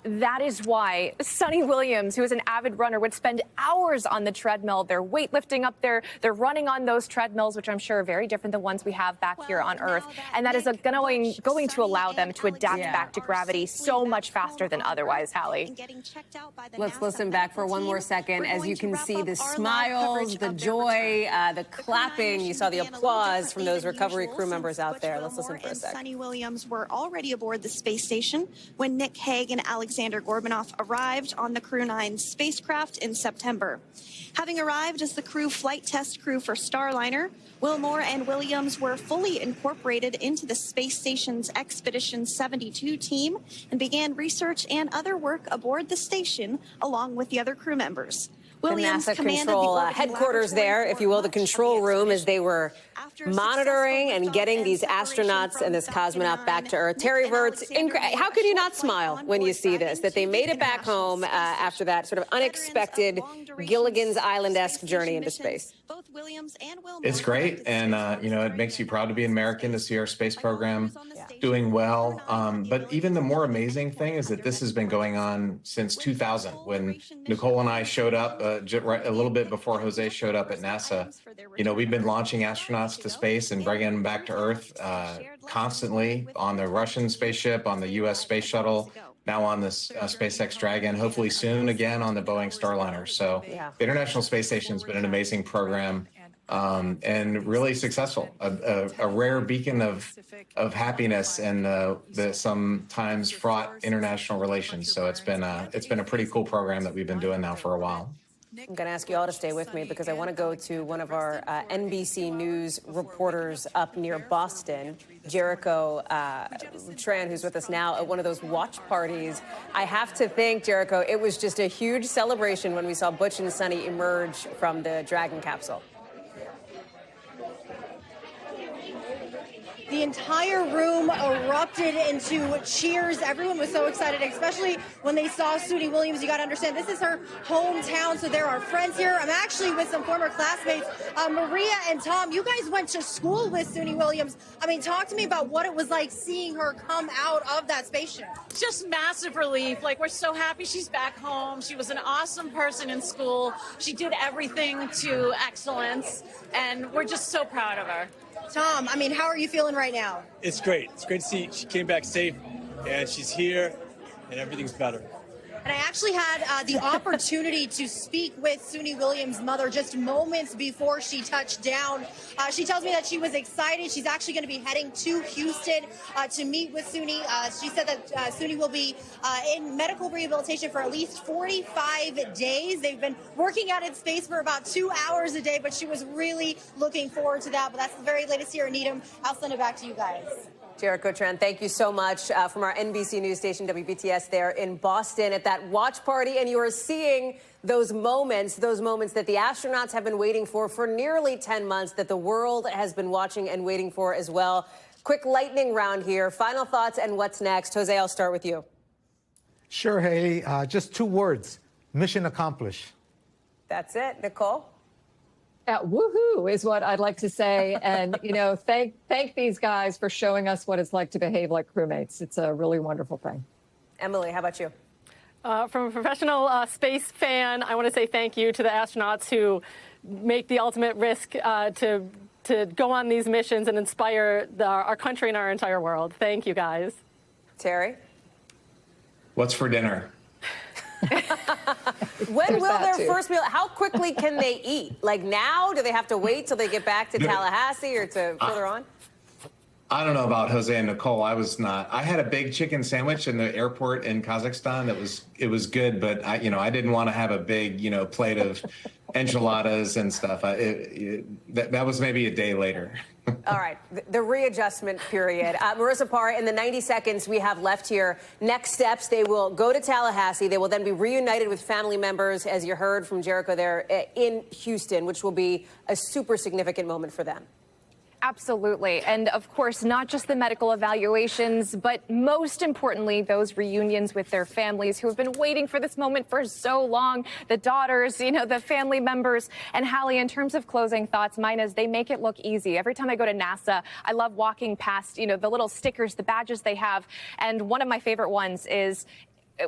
That is why Suni Williams, who is an avid runner, would spend hours on the treadmill. They're weightlifting up there. They're running on those treadmills, which I'm sure are very different than ones we have back here on Earth. And that is going to allow them to adapt back to gravity so much faster than otherwise, Hallie. Let's listen back for one more second. As you can see, the smiles, the joy, the clapping. You saw the applause from those recovery crew members out there. Let's listen for a second. Suni Williams were already aboard the space station when Nick Hague and Aleksandr Gorbunov arrived on the Crew 9 spacecraft in September. Having arrived as the crew flight test crew for Starliner, Wilmore and Williams were fully incorporated into the space station's Expedition 72 team and began research and other work aboard the station along with the other crew members. Williams the NASA commanded control the orbital headquarters there, if you will, the control room, as they were monitoring and getting these astronauts and this cosmonaut back to Earth. Terry Virts, how could you not smile when you see this, that they made it back home after that sort of unexpected Gilligan's Island-esque journey into space? It's great, and you know, it makes you proud to be an American to see our space program doing well. But even the more amazing thing is that this has been going on since 2000, when Nicole and I showed up a little bit before Jose showed up at NASA. You know, we've been launching astronauts to space and bringing them back to Earth constantly on the Russian spaceship, on the U.S. space shuttle, now on this SpaceX Dragon, hopefully soon again on the Boeing Starliner. So the International Space Station has been an amazing program and really successful, a rare beacon of happiness and the sometimes fraught international relations. So it's been a pretty cool program that we've been doing now for a while. I'm going to ask you all to stay with me because I want to go to one of our NBC News reporters up near Boston, Jericho Tran, who's with us now at one of those watch parties. I have to think, Jericho, it was just a huge celebration when we saw Butch and Suni emerge from the Dragon capsule. The the entire room erupted into cheers. Everyone was so excited, especially when they saw Suni Williams. You got to understand, this is her hometown, so there are friends here. I'm actually with some former classmates. Maria and Tom, you guys went to school with Suni Williams. I mean, talk to me about what it was like seeing her come out of that spaceship. Just massive relief. Like, we're so happy she's back home. She was an awesome person in school. She did everything to excellence, and we're just so proud of her. Tom, I mean, how are you feeling right now? It's great. It's great to see she came back safe, and she's here, and everything's better. And I actually had the opportunity to speak with Suni Williams' mother just moments before she touched down. She tells me that she was excited. She's actually going to be heading to Houston to meet with Suni. She said that Suni will be in medical rehabilitation for at least 45 days. They've been working out in space for about 2 hours a day, but she was really looking forward to that. But that's the very latest here in Needham. I'll send it back to you guys. Jericho Tran, thank you so much from our NBC News station WBTS there in Boston at that watch party. And you are seeing those moments that the astronauts have been waiting for nearly 10 months, that the world has been watching and waiting for as well. Quick lightning round here. Final thoughts and what's next? Jose, I'll start with you. Sure, Haley. Just 2 words. Mission accomplished. That's it. Nicole? Woohoo is what I'd like to say. And, you know, thank these guys for showing us what it's like to behave like crewmates. It's a really wonderful thing. Emily, how about you? From a professional space fan, I want to say thank you to the astronauts who make the ultimate risk to go on these missions and inspire our country and our entire world. Thank you, guys. Terry? What's for dinner? When will their first meal, how quickly can they eat? Like now? Do they have to wait till they get back to Tallahassee or to further on? I don't know about Jose and Nicole. I was not. I had a big chicken sandwich in the airport in Kazakhstan. It was good, but I didn't want to have a big, plate of enchiladas and stuff. That was maybe a day later. All right, the readjustment period. Marissa Parr, in the 90 seconds we have left here, next steps, they will go to Tallahassee. They will then be reunited with family members, as you heard from Jericho there, in Houston, which will be a super significant moment for them. Absolutely. And of course, not just the medical evaluations, but most importantly, those reunions with their families who have been waiting for this moment for so long. The daughters, the family members. And Hallie, in terms of closing thoughts, mine is they make it look easy. Every time I go to NASA, I love walking past, the little stickers, the badges they have. And one of my favorite ones is,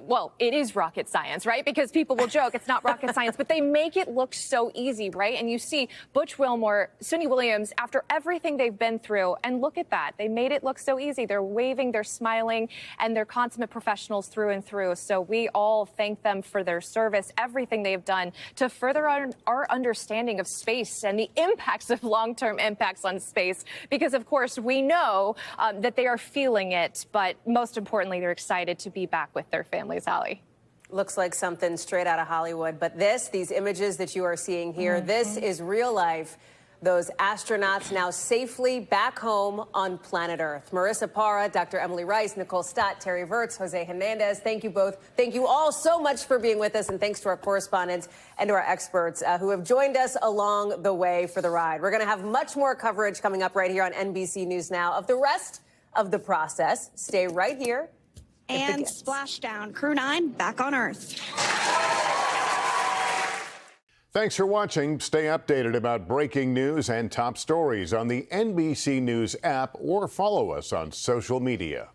well, it is rocket science, right? Because people will joke it's not rocket science, but they make it look so easy, right? And you see Butch, Wilmore, Suni Williams, after everything they've been through, and look at that. They made it look so easy. They're waving, they're smiling, and they're consummate professionals through and through. So we all thank them for their service, everything they've done to further our understanding of space and the impacts of long-term impacts on space. Because, of course, we know that they are feeling it, but most importantly, they're excited to be back with their families, Hallie. Looks like something straight out of Hollywood. But these images that you are seeing here, this is real life. Those astronauts now safely back home on planet Earth. Marissa Parra, Dr. Emily Rice, Nicole Stott, Terry Virts, Jose Hernandez, thank you both. Thank you all so much for being with us, and thanks to our correspondents and to our experts who have joined us along the way for the ride. We're going to have much more coverage coming up right here on NBC News Now of the rest of the process. Stay right here. And splashdown. Crew 9 back on Earth. Thanks for watching. Stay updated about breaking news and top stories on the NBC News app or follow us on social media.